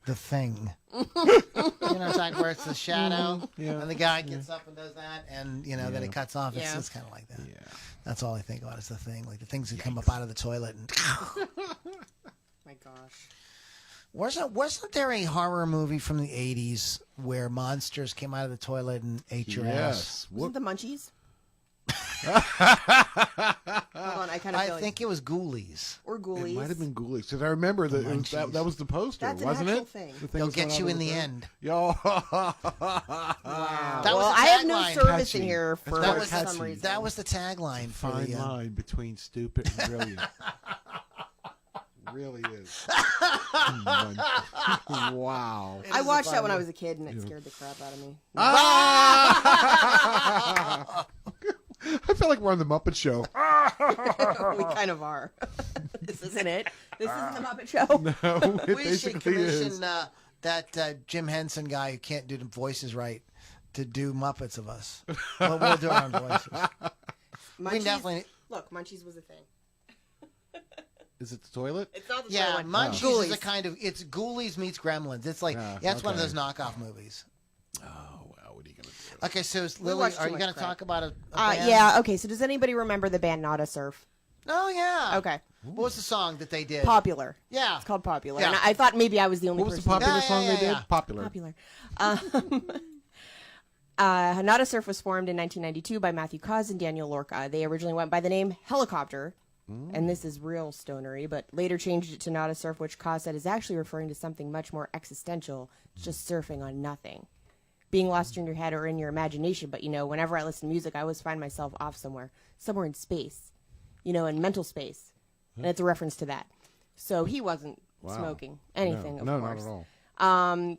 The Thing. You know, it's like where it's the shadow, and the guy gets up and does that, and then it cuts off. It's Yeah. just kind of like that. Yeah. That's all I think about is The Thing, like the things that come up out of the toilet. And My gosh. Wasn't there a horror movie from the 80s where monsters came out of the toilet and ate your ass? Yes. Wasn't the Munchies? Hold on, I kind of feel think it was Ghoulies. or Ghoulies. It might have been Ghoulies because I remember that that was the poster, That's an wasn't actual it? thing. The thing They'll was going get you out in of the thing. end. Yo. Wow. That was well, the I have no tagline. service in Catchy. here for That was some reason. That was the tagline for Fine the. line between stupid and brilliant. Really is. Wow. I watched that when I was a kid, and it scared the crap out of me. I feel like we're on the Muppet Show. We kind of are. This isn't it. This isn't the Muppet Show. No, it We should basically is. commission that Jim Henson guy who can't do the voices right to do Muppets of us. Well, we'll do our own voices. Munchies, definitely- look, Munchies was a thing. Is it the toilet? It's not the Yeah, toilet. Munchies Ghoulies. is a kind of it's Ghoulies meets Gremlins. It's like Yeah, that's one of okay. those knockoff movies. Oh, well, what are you going to do? Okay, so We Lily, watched are too you much going to crap. talk about a band? Yeah, okay, so does anybody remember the band Hanata Surf? Oh yeah. Okay. What was the song that they did? Popular. Yeah. It's called Popular. Yeah. And I thought maybe I was the only What was the person. popular Yeah, song yeah, they did? yeah. Popular. Popular. Hanata Surf was formed in 1992 by Matthew Cause and Daniel Lorca. They originally went by the name Helicopter, and this is real stonery, but later changed it to Hanata Surf, which Cause said is actually referring to something much more existential, just surfing on nothing. Being lost in your head or in your imagination, but, whenever I listen to music, I always find myself off somewhere in space, in mental space, and it's a reference to that. So he wasn't smoking anything, no, of course. not at all.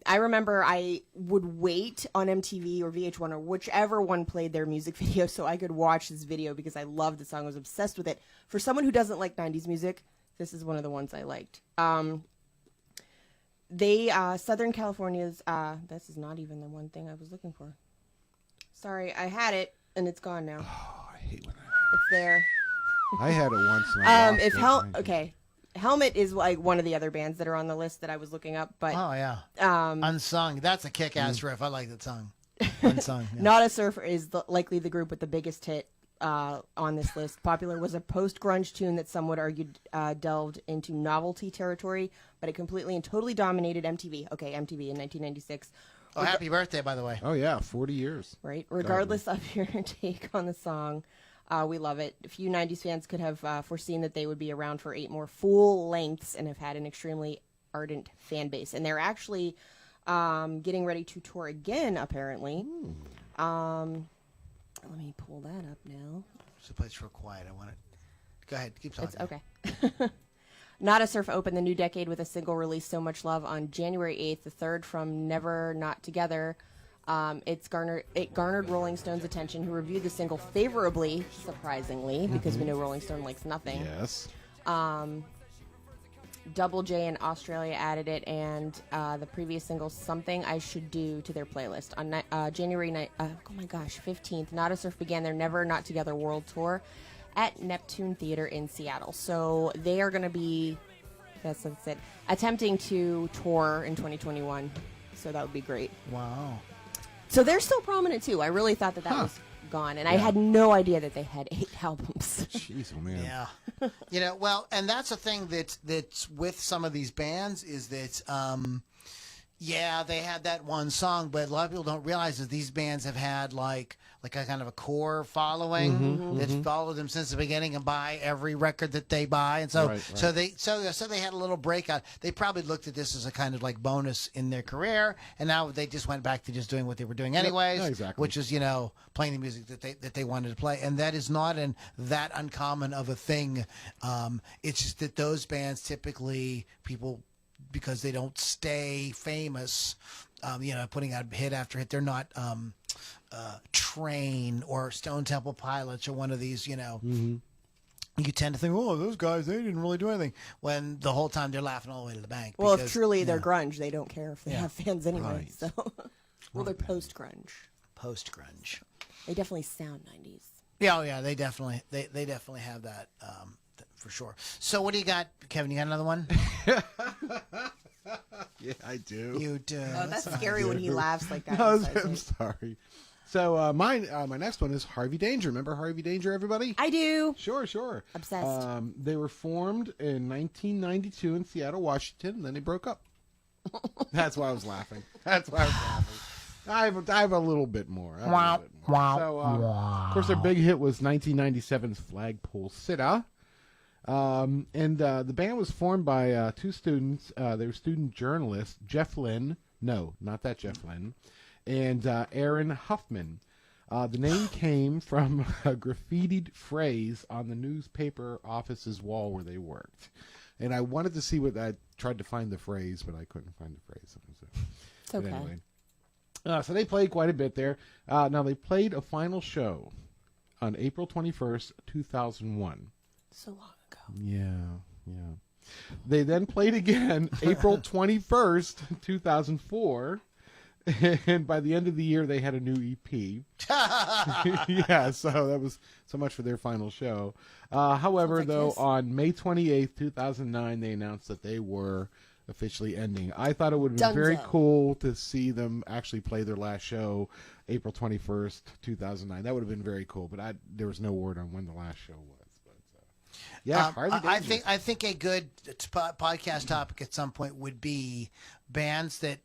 I remember I would wait on MTV or VH1 or whichever one played their music video so I could watch this video because I loved the song. I was obsessed with it. For someone who doesn't like 90s music, this is one of the ones I liked. Southern California's, this is not even the one thing I was looking for. Sorry, I had it and it's gone now. Oh, I hate when It's there. I had it once. And I lost it. Okay. Helmet is like one of the other bands that are on the list that I was looking up, but Oh yeah. Unsung. That's a kick-ass riff. I like that song. Unsung. Yeah. Not a Surfer is likely the group with the biggest hit on this list. Popular was a post-grunge tune that some would argue delved into novelty territory, but it completely and totally dominated MTV. Okay, MTV in 1996. Oh, happy birthday, by the way. Oh, yeah, 40 years. Right? Regardless of your take on the song, we love it. A few 90s fans could have foreseen that they would be around for 8 more full lengths and have had an extremely ardent fan base. And they're actually getting ready to tour again, apparently. Let me pull that up now. It's a place real quiet. I want it. Go ahead. Keep talking. It's okay. Hanata Surf opened the new decade with a single released So Much Love on January 8th, the third from Never Not Together. It garnered Rolling Stone's attention, who reviewed the single favorably, surprisingly, because we know Rolling Stone likes nothing. Yes. Double J in Australia added it, and the previous single, Something I Should Do, to their playlist. On January 15th, Hanata Surf began their Never Not Together world tour at Neptune Theater in Seattle. So they are going to be, that's it, attempting to tour in 2021. So that would be great. Wow. So they're still prominent too. I really thought that was gone, and I had no idea that they had 8 albums. Jeez, oh, man. Yeah. Well, and that's the thing that's with some of these bands is that, they had that one song, but a lot of people don't realize that these bands have had like a kind of a core following that's followed them since the beginning and buy every record that they buy, and so Right. so they had a little breakout. They probably looked at this as a kind of like bonus in their career, and now they just went back to just doing what they were doing anyways, yeah, exactly. which is playing the music that they wanted to play, and that is not that uncommon of a thing. It's just that those bands typically people, because they don't stay famous, putting out hit after hit. They're not Train or Stone Temple Pilots or one of these, You tend to think, oh, those guys, they didn't really do anything, when the whole time they're laughing all the way to the bank. Well, if because, truly they're grunge, they don't care if they have fans anyway. Right. So, they're post-grunge. Post-grunge. They definitely sound 90s. Yeah, they definitely have that for sure. So what do you got, Kevin? You got another one? Yeah, I do. You do. Oh, that's scary when he laughs like that. No, inside I'm me. sorry. So my next one is Harvey Danger. Remember Harvey Danger, everybody? I do. Sure. Obsessed. They were formed in 1992 in Seattle, Washington, and then they broke up. That's why I was laughing. I have a little bit more. So, of course, their big hit was 1997's Flagpole Sitta. The band was formed by two students. They were student journalists, Jeff Lynne. No, not that Jeff Lynne. And Aaron Huffman. The name came from a graffitied phrase on the newspaper office's wall where they worked. And I wanted to see what I tried to find the phrase, but I couldn't find the phrase. It's okay. Anyway. So they played quite a bit there. Now they played a final show on April 21st, 2001. So long ago. Yeah. They then played again April 21st, 2004. And by the end of the year, they had a new EP. Yeah, so that was so much for their final show. However, though, on May 28th, 2009, they announced that they were officially ending. I thought it would have been very cool to see them actually play their last show April 21st, 2009. That would have been very cool, but there was no word on when the last show was. But yeah, Harvey Danger. I think a good podcast topic at some point would be bands that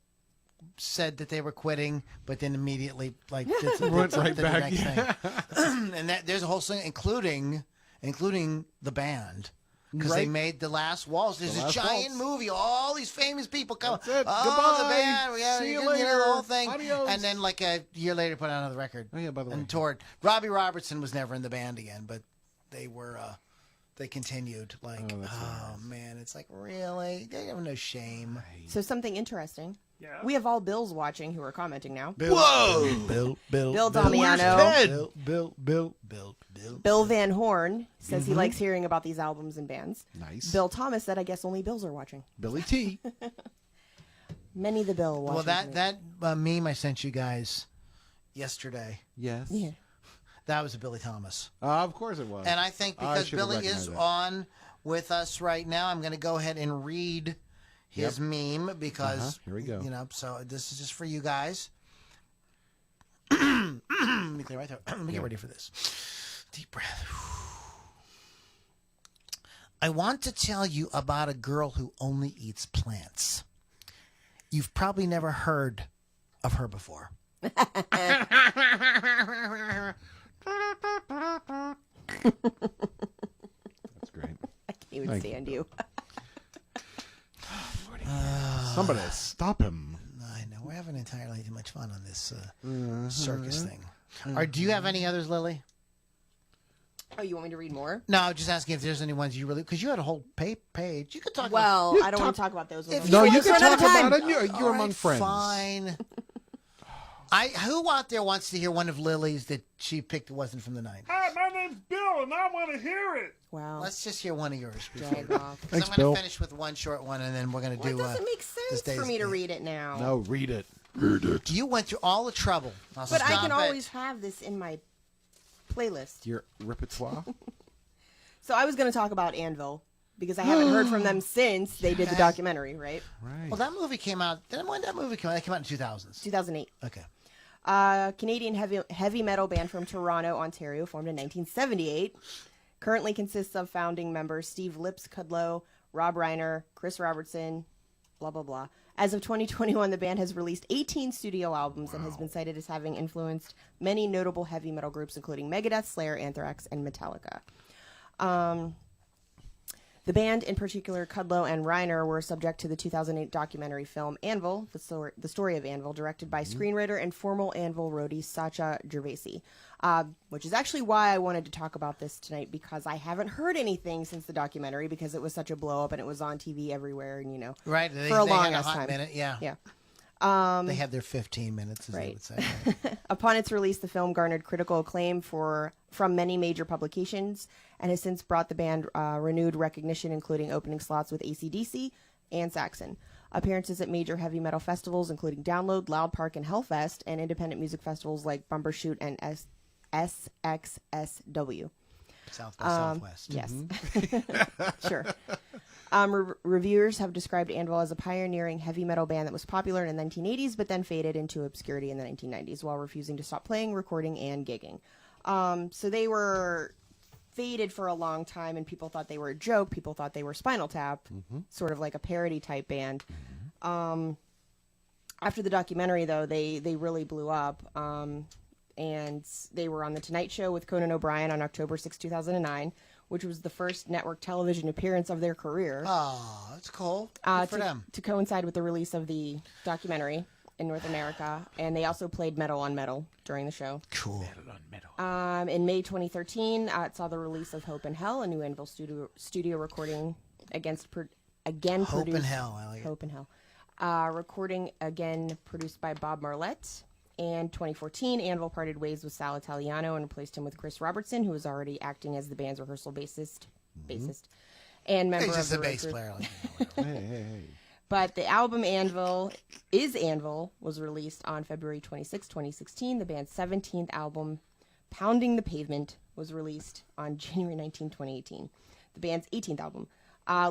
said that they were quitting, but then immediately went right back. And there's a whole thing, including the band. Because they made The Last Waltz. There's a giant movie. All these famous people come. That's it. Oh, Goodbye. the band. See you later. The whole thing. Adios. And then like a year later put out another record. Oh, yeah, by the way. And toured. Robbie Robertson was never in the band again, but they were... they continued. Like, man, it's like, really? They have no shame. So something interesting. Yeah. We have all Bills watching who are commenting now. Whoa! Bill Damiano. Bill Van Horn says he likes hearing about these albums and bands. Nice. Bill Thomas said, I guess only Bills are watching. Billy T. Many the Bill watching. Well, that meme I sent you guys yesterday, Yes. Yeah. that was a Billy Thomas. Of course it was. And I think because should have Billy is recognized that. on with us right now, I'm going to go ahead and read his meme because, Here we go. So this is just for you guys. Let me clear my throat. Let me get ready for this. Deep breath. I want to tell you about a girl who only eats plants. You've probably never heard of her before. That's great. I can't even stand you. Somebody stop him. I know. We're having entirely too much fun on this circus thing. Do you have any others, Lily? Oh, you want me to read more? No, I'm just asking if there's any ones you really... Because you had a whole page. You could talk Well, You I don't talk- want to talk about those. If No, you you want can to talk another time. about it. You're All among right, friends. Fine. Who out there wants to hear one of Lily's that she picked that wasn't from the 90s? Hi, my name's Bill, and I want to hear it. Wow. Let's just hear one of yours. Drag off. Thanks, I'm going Bill. to finish with one short one, and then we're going to Well, do... it doesn't make this sense for day's- me to read it now. No, read it. You went through all the trouble. I'll But I stop can it. always have this in my playlist. Your repertoire. So I was going to talk about Anvil because I haven't heard from them since they did the documentary, right? Right. Well, that movie came out... When did that movie come out? It came out in 2000s. 2008. Okay. Canadian heavy metal band from Toronto, Ontario, formed in 1978. Currently consists of founding members Steve Lips-Kudlow, Rob Reiner, Chris Robertson, blah, blah, blah. As of 2021, the band has released 18 studio albums and has been cited as having influenced many notable heavy metal groups, including Megadeth, Slayer, Anthrax, and Metallica. The band, in particular, Kudlow and Reiner, were subject to the 2008 documentary film Anvil, the story of Anvil, directed by screenwriter and former Anvil roadie Sacha Gervasi, which is actually why I wanted to talk about this tonight, because I haven't heard anything since the documentary because it was such a blow-up and it was on TV everywhere, and, Right. for a long had ass hot time. minute. Yeah. Yeah. They had their 15 minutes, as they Right. would say. Upon its release, the film garnered critical acclaim from many major publications and has since brought the band renewed recognition, including opening slots with AC/DC and Saxon. Appearances at major heavy metal festivals, including Download, Loud Park, and Hellfest, and independent music festivals like Bumbershoot and SXSW. South by Southwest. Yes. Sure. Reviewers have described Anvil as a pioneering heavy metal band that was popular in the 1980s, but then faded into obscurity in the 1990s while refusing to stop playing, recording, and gigging. So they were faded for a long time, and people thought they were a joke. People thought they were Spinal Tap, sort of like a parody type band. After the documentary, though, they really blew up. And they were on The Tonight Show with Conan O'Brien on October 6, 2009, which was the first network television appearance of their career. Oh, that's cool. Good for them. To coincide with the release of the documentary in North America. And they also played Metal on Metal during the show. Cool. Metal on metal. In May 2013, it saw the release of Hope and Hell, a new Anvil studio recording Hope produced. and Hell. I like it. Hope and Hell. Recording again produced by Bob Marlette. And 2014, Anvil parted ways with Sal Italiano and replaced him with Chris Robertson, who was already acting as the band's rehearsal bassist, and member He's just of a the bass player. Hey. But the album Anvil was released on February 26, 2016. The band's 17th album, Pounding the Pavement, was released on January 19, 2018. The band's 18th album,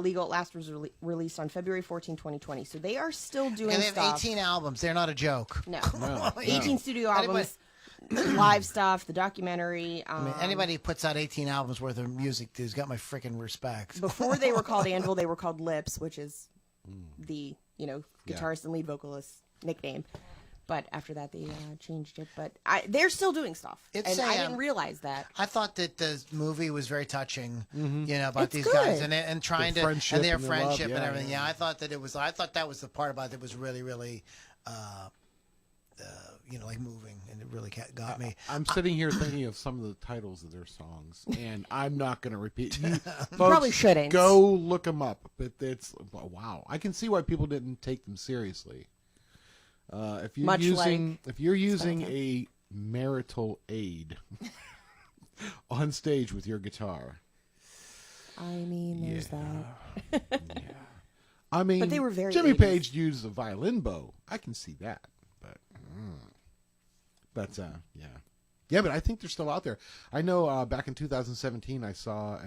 Legal at Last, was released on February 14, 2020. So they are still doing And they have stuff. 18 albums. They're not a joke. No. No. 18 studio albums, live stuff, the documentary. I mean, anybody who puts out 18 albums worth of music has got my freaking respect. Before they were called Anvil, they were called Lips, which is the guitarist and lead vocalist nickname. But after that, they changed it. But they're still doing stuff, It's and I a, didn't realize that. I thought that the movie was very touching, about It's these good. guys and trying Their to friendship and their and their love, friendship and yeah, everything. yeah. Yeah, I thought that was the part about it was really, really, like moving, and it really got me. I'm sitting here thinking of some of the titles of their songs, and I'm not going to repeat. You probably shouldn't. Go look them up. But it's wow. I can see why people didn't take them seriously. If you're using a marital aid on stage with your guitar, I mean, there's that. yeah. I mean, But they were very Jimmy 80s. Page used a violin bow. I can see that, but yeah. But I think they're still out there. I know back in 2017, I saw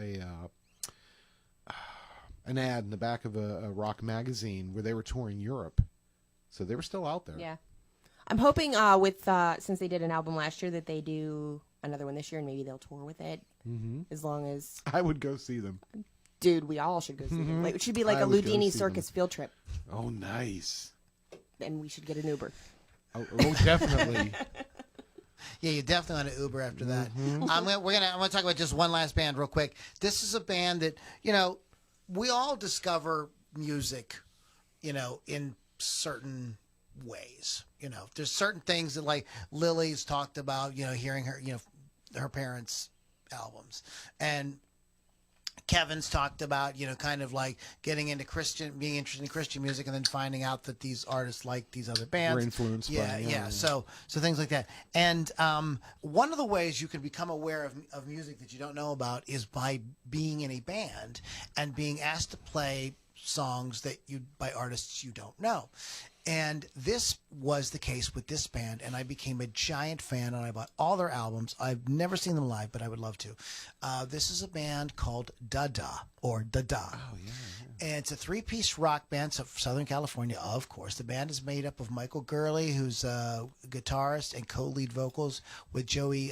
an ad in the back of a rock magazine where they were touring Europe, so they were still out there. Yeah, I'm hoping since they did an album last year that they do another one this year, and maybe they'll tour with it. As long as, I would go see them. dude, we all should go see them. Like, it should be like I a would go Loudini see Circus field trip, Oh, nice. and we should get an Uber. Oh, definitely. Yeah, you definitely want to Uber after that. I'm gonna talk about just one last band real quick. This is a band that we all discover music, in certain ways. There's certain things that, like, Lily's talked about, hearing her, her parents' albums, and Kevin's talked about, kind of like being interested in Christian music, and then finding out that these artists like these other bands. Were influenced by, yeah. So things like that. And one of the ways you can become aware of music that you don't know about is by being in a band and being asked to play songs by artists you don't know. And this was the case with this band, and I became a giant fan, and I bought all their albums. I've never seen them live, but I would love to. This is a band called Dada, or Dada. Oh, yeah. And it's a three-piece rock band from Southern California, of course. The band is made up of Michael Gurley, who's a guitarist and co-lead vocals, with Joey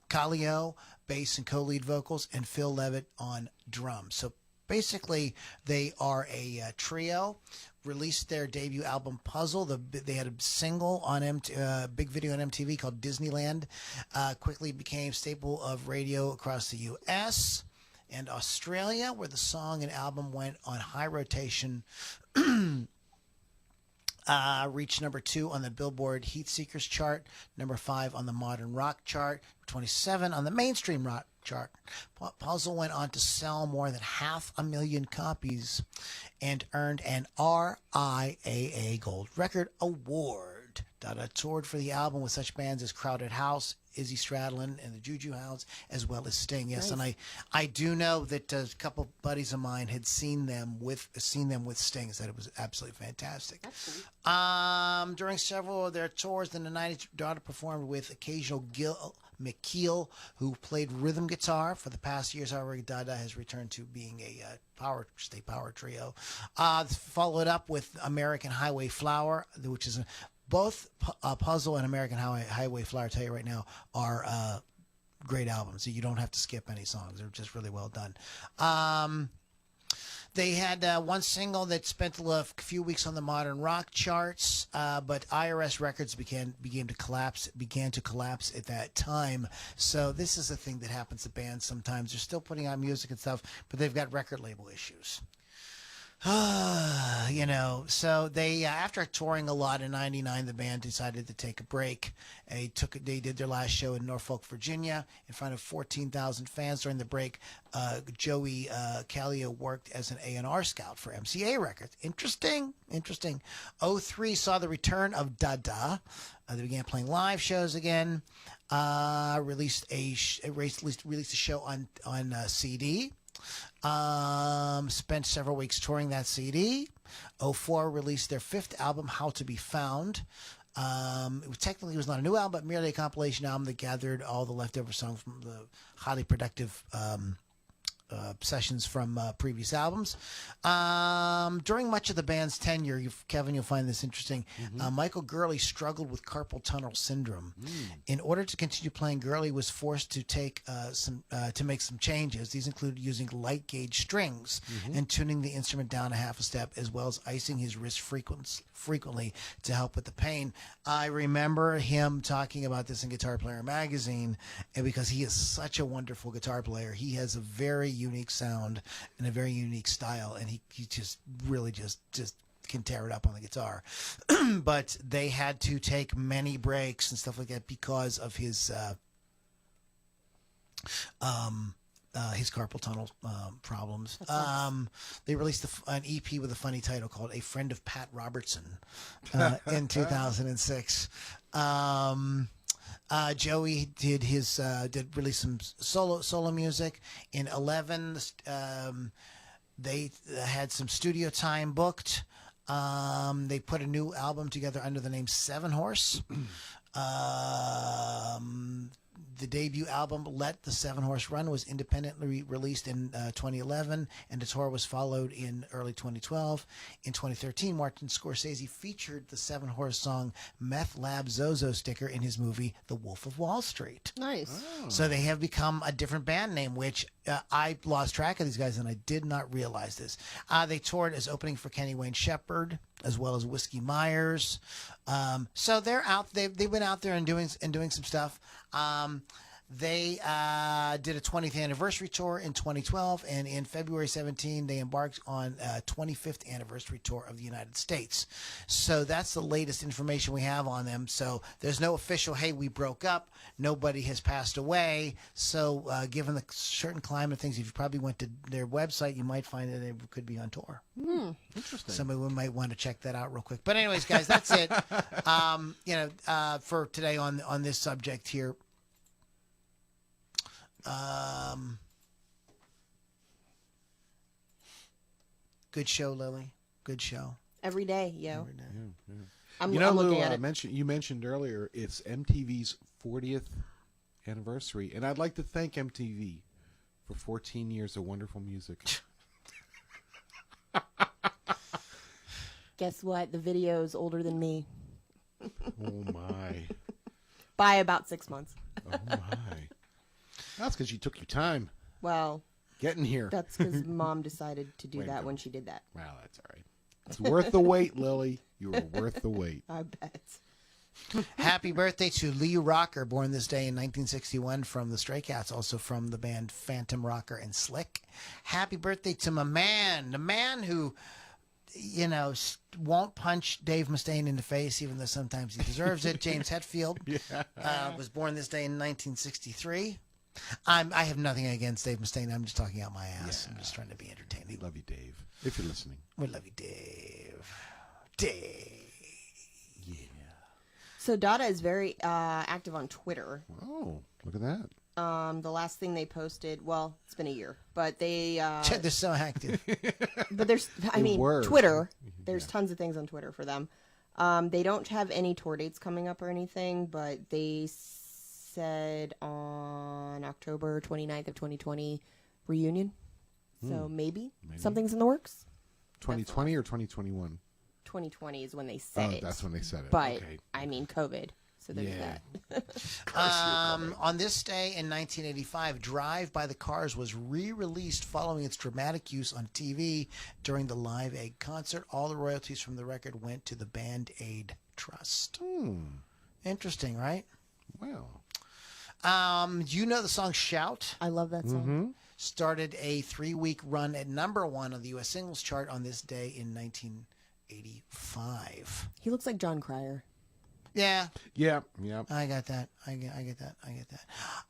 Callio, bass and co-lead vocals, and Phil Levitt on drums. So basically, they are a trio. Released their debut album Puzzle. They had a single on big video on MTV called Disneyland. Quickly became staple of radio across the U.S. and Australia, where the song and album went on high rotation. Reached number 2 on the Billboard Heat Seekers chart, number 5 on the Modern Rock chart, 27 on the Mainstream Rock chart. Puzzle went on to sell more than 500,000 copies and earned an RIAA Gold Record Award. Dada toured for the album with such bands as Crowded House, Izzy Stradlin, and the Juju Hounds, as well as Sting. Yes, Nice. and I do know that a couple buddies of mine had seen them with Sting. Said it was absolutely fantastic. During several of their tours in the 90s, Dada performed with occasional Gil McKeel, who played rhythm guitar. For the past years, however, Dada has returned to being a power trio. Followed up with American Highway Flower, which is both Puzzle and American Highway Flower, I tell you right now, are great albums. So you don't have to skip any songs. They're just really well done. They had one single that spent a few weeks on the modern rock charts, but IRS records began to collapse at that time. So this is a thing that happens to bands sometimes. They're still putting out music and stuff, but they've got record label issues. So they after touring a lot in '99, the band decided to take a break. They did their last show in Norfolk, Virginia, in front of 14,000 fans. During the break, Joey Callio worked as an A&R scout for MCA Records. Interesting. '03 saw the return of Dada. They began playing live shows again. Released a show on CD. Spent several weeks touring that CD. '04 released their fifth album, How to Be Found. Technically, it was not a new album, but merely a compilation album that gathered all the leftover songs from the highly productive sessions from previous albums. During much of the band's tenure, Kevin, you'll find this interesting. Michael Gurley struggled with carpal tunnel syndrome. In order to continue playing, Gurley was forced to make some changes. These included using light gauge strings and tuning the instrument down a half a step, as well as icing his wrist frequently to help with the pain. I remember him talking about this in Guitar Player magazine, and because he is such a wonderful guitar player, he has a very unique sound and a very unique style, and he just really just can tear it up on the guitar. But they had to take many breaks and stuff like that because of his carpal tunnel problems. They released an EP with a funny title called A Friend of Pat Robertson in 2006. Joey did release some solo music. In 11, they had some studio time booked. They put a new album together under the name Seven Horse. The debut album, Let the Seven Horse Run, was independently released in 2011, and the tour was followed in early 2012. In 2013, Martin Scorsese featured the Seven Horse song Meth Lab Zozo sticker in his movie The Wolf of Wall Street. Nice. So they have become a different band name, which I lost track of these guys, and I did not realize this. They toured as opening for Kenny Wayne Shepherd, as well as Whiskey Myers. So they're out. They've been out there and doing some stuff. They did a 20th anniversary tour in 2012, and in February 17, they embarked on a 25th anniversary tour of the United States. So that's the latest information we have on them. So there's no official, hey, we broke up. Nobody has passed away. So given the certain climate things, if you probably went to their website, you might find that they could be on tour. Interesting. Somebody might want to check that out real quick. But anyways, guys, that's it. For today on this subject here. Good show, Lily. Good show. Every day, yo. Every day. I'm Lou, looking at it. you mentioned earlier it's MTV's 40th anniversary, and I'd like to thank MTV for 14 years of wonderful music. Guess what? The video's older than me Oh my! by about 6 months. Oh my! That's because you took your time Well, getting here. that's because Mom decided to do Wait a that minute. when she did that. Well, that's all right. It's worth the wait, Lily. You were worth the wait. I bet. Happy birthday to Lee Rocker, born this day in 1961 from the Stray Cats, also from the band Phantom Rocker and Slick. Happy birthday to my man, the man who, won't punch Dave Mustaine in the face, even though sometimes he deserves it. James Hetfield was born this day in 1963. I have nothing against Dave Mustaine. I'm just talking out my ass. Yeah. I'm just trying to be entertaining. We love you, Dave. If you're listening. We love you, Dave. Dave. Yeah. So Dada is very active on Twitter. Oh, look at that. The last thing they posted, well, it's been a year, but they They're so active. but there's They were. Twitter. There's Yeah. tons of things on Twitter for them. They don't have any tour dates coming up or anything, but they said on October 29th of 2020 reunion. So maybe something's in the works. 2020 or 2021? 2020 is when they said it. That's when they said it. But Okay. I mean COVID. So there's Yeah. that. On this day in 1985, Drive by the Cars was re-released following its dramatic use on TV during the Live Aid concert. All the royalties from the record went to the Band Aid Trust. Interesting, right? Wow. You know the song Shout? I love that song. Started a 3-week run at #1 on the U.S. singles chart on this day in 1985. He looks like John Cryer. Yeah, Yeah. I got that. I get that.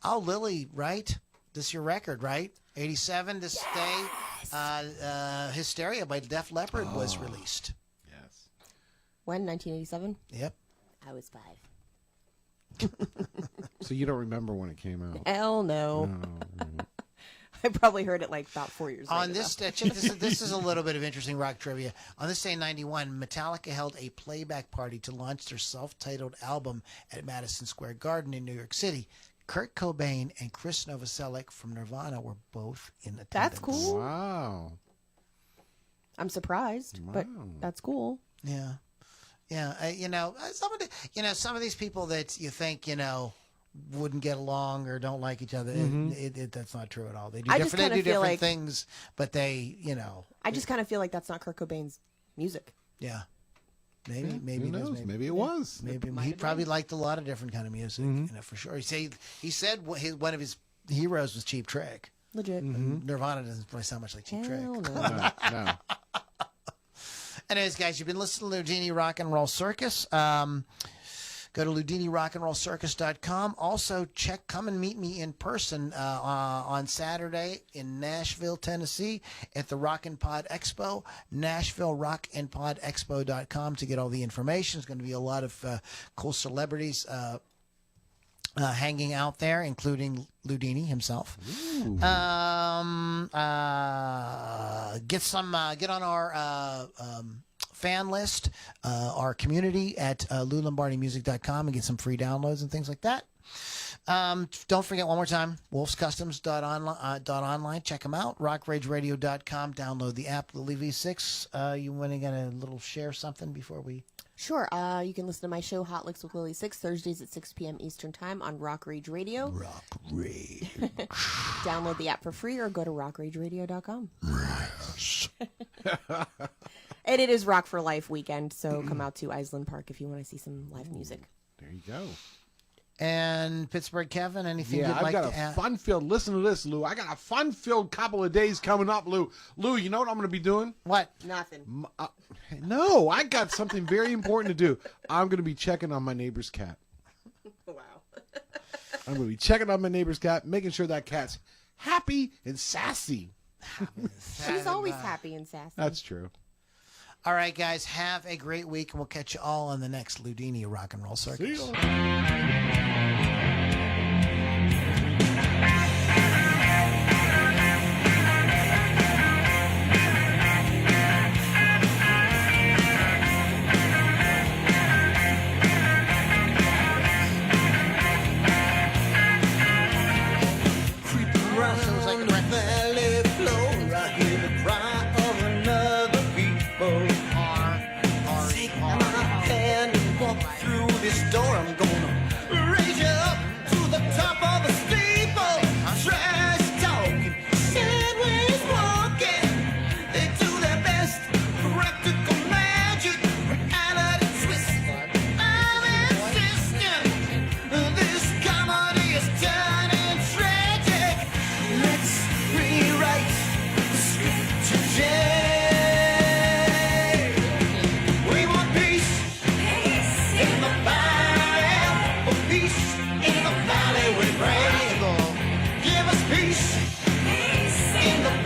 Oh, Lily, right? This is your record, right? 87, this day. Hysteria by Def Leppard was released. Yes. When? 1987? Yep. I was 5. So you don't remember when it came out? Hell no. I probably heard it like about 4 years On later, this day, check this is a little bit of interesting rock trivia. On this day in 91, Metallica held a playback party to launch their self-titled album at Madison Square Garden in New York City. Kurt Cobain and Chris Novoselic from Nirvana were both in attendance. That's cool. Wow. I'm surprised, but that's cool. Yeah. Some of these people that you think wouldn't get along or don't like each other. That's not true at all. They do different things, but they, I just kind of feel like that's not Kurt Cobain's music. yeah. Maybe Who it is, knows? Maybe it was. Maybe he probably liked a lot of different kind of music, for sure. He said one of his heroes was Cheap Trick. Legit. Nirvana doesn't play so much like Cheap Trick. Hell no. No. Anyways, guys, you've been listening to Loudini Rock and Roll Circus. Go to LoudiniRockandRollCircus.com. Also, come and meet me in person on Saturday in Nashville, Tennessee at the Rock and Pod Expo, NashvilleRockandPodExpo.com to get all the information. There's going to be a lot of cool celebrities hanging out there, including Loudini himself. Get on our fan list, our community at LouLombardiMusic.com and get some free downloads and things like that. Don't forget one more time, wolfscustoms.online. Check them out. RockRageRadio.com. Download the app, Lily V6. You want to get a little share something before we... Sure. You can listen to my show, Hot Licks with Lily 6, Thursdays at 6 p.m. Eastern Time on Rock Rage Radio. Rock Rage. Download the app for free or go to rockrageradio.com. And it is Rock for Life weekend, so come out to Island Park if you want to see some live music. There you go. And Pittsburgh Kevin, anything you'd I've like got to a add? fun-filled, listen to this, Lou. I got a fun-filled couple of days coming up, Lou. Lou, you know what I'm going to be doing? What? Nothing. No, I got something very important to do. I'm going to be checking on my neighbor's cat. Wow. I'm going to be checking on my neighbor's cat, making sure that cat's happy and sassy. She's always happy and sassy. That's true. All right, guys, have a great week, and we'll catch you all on the next Loudini Rock and Roll Circus. See you.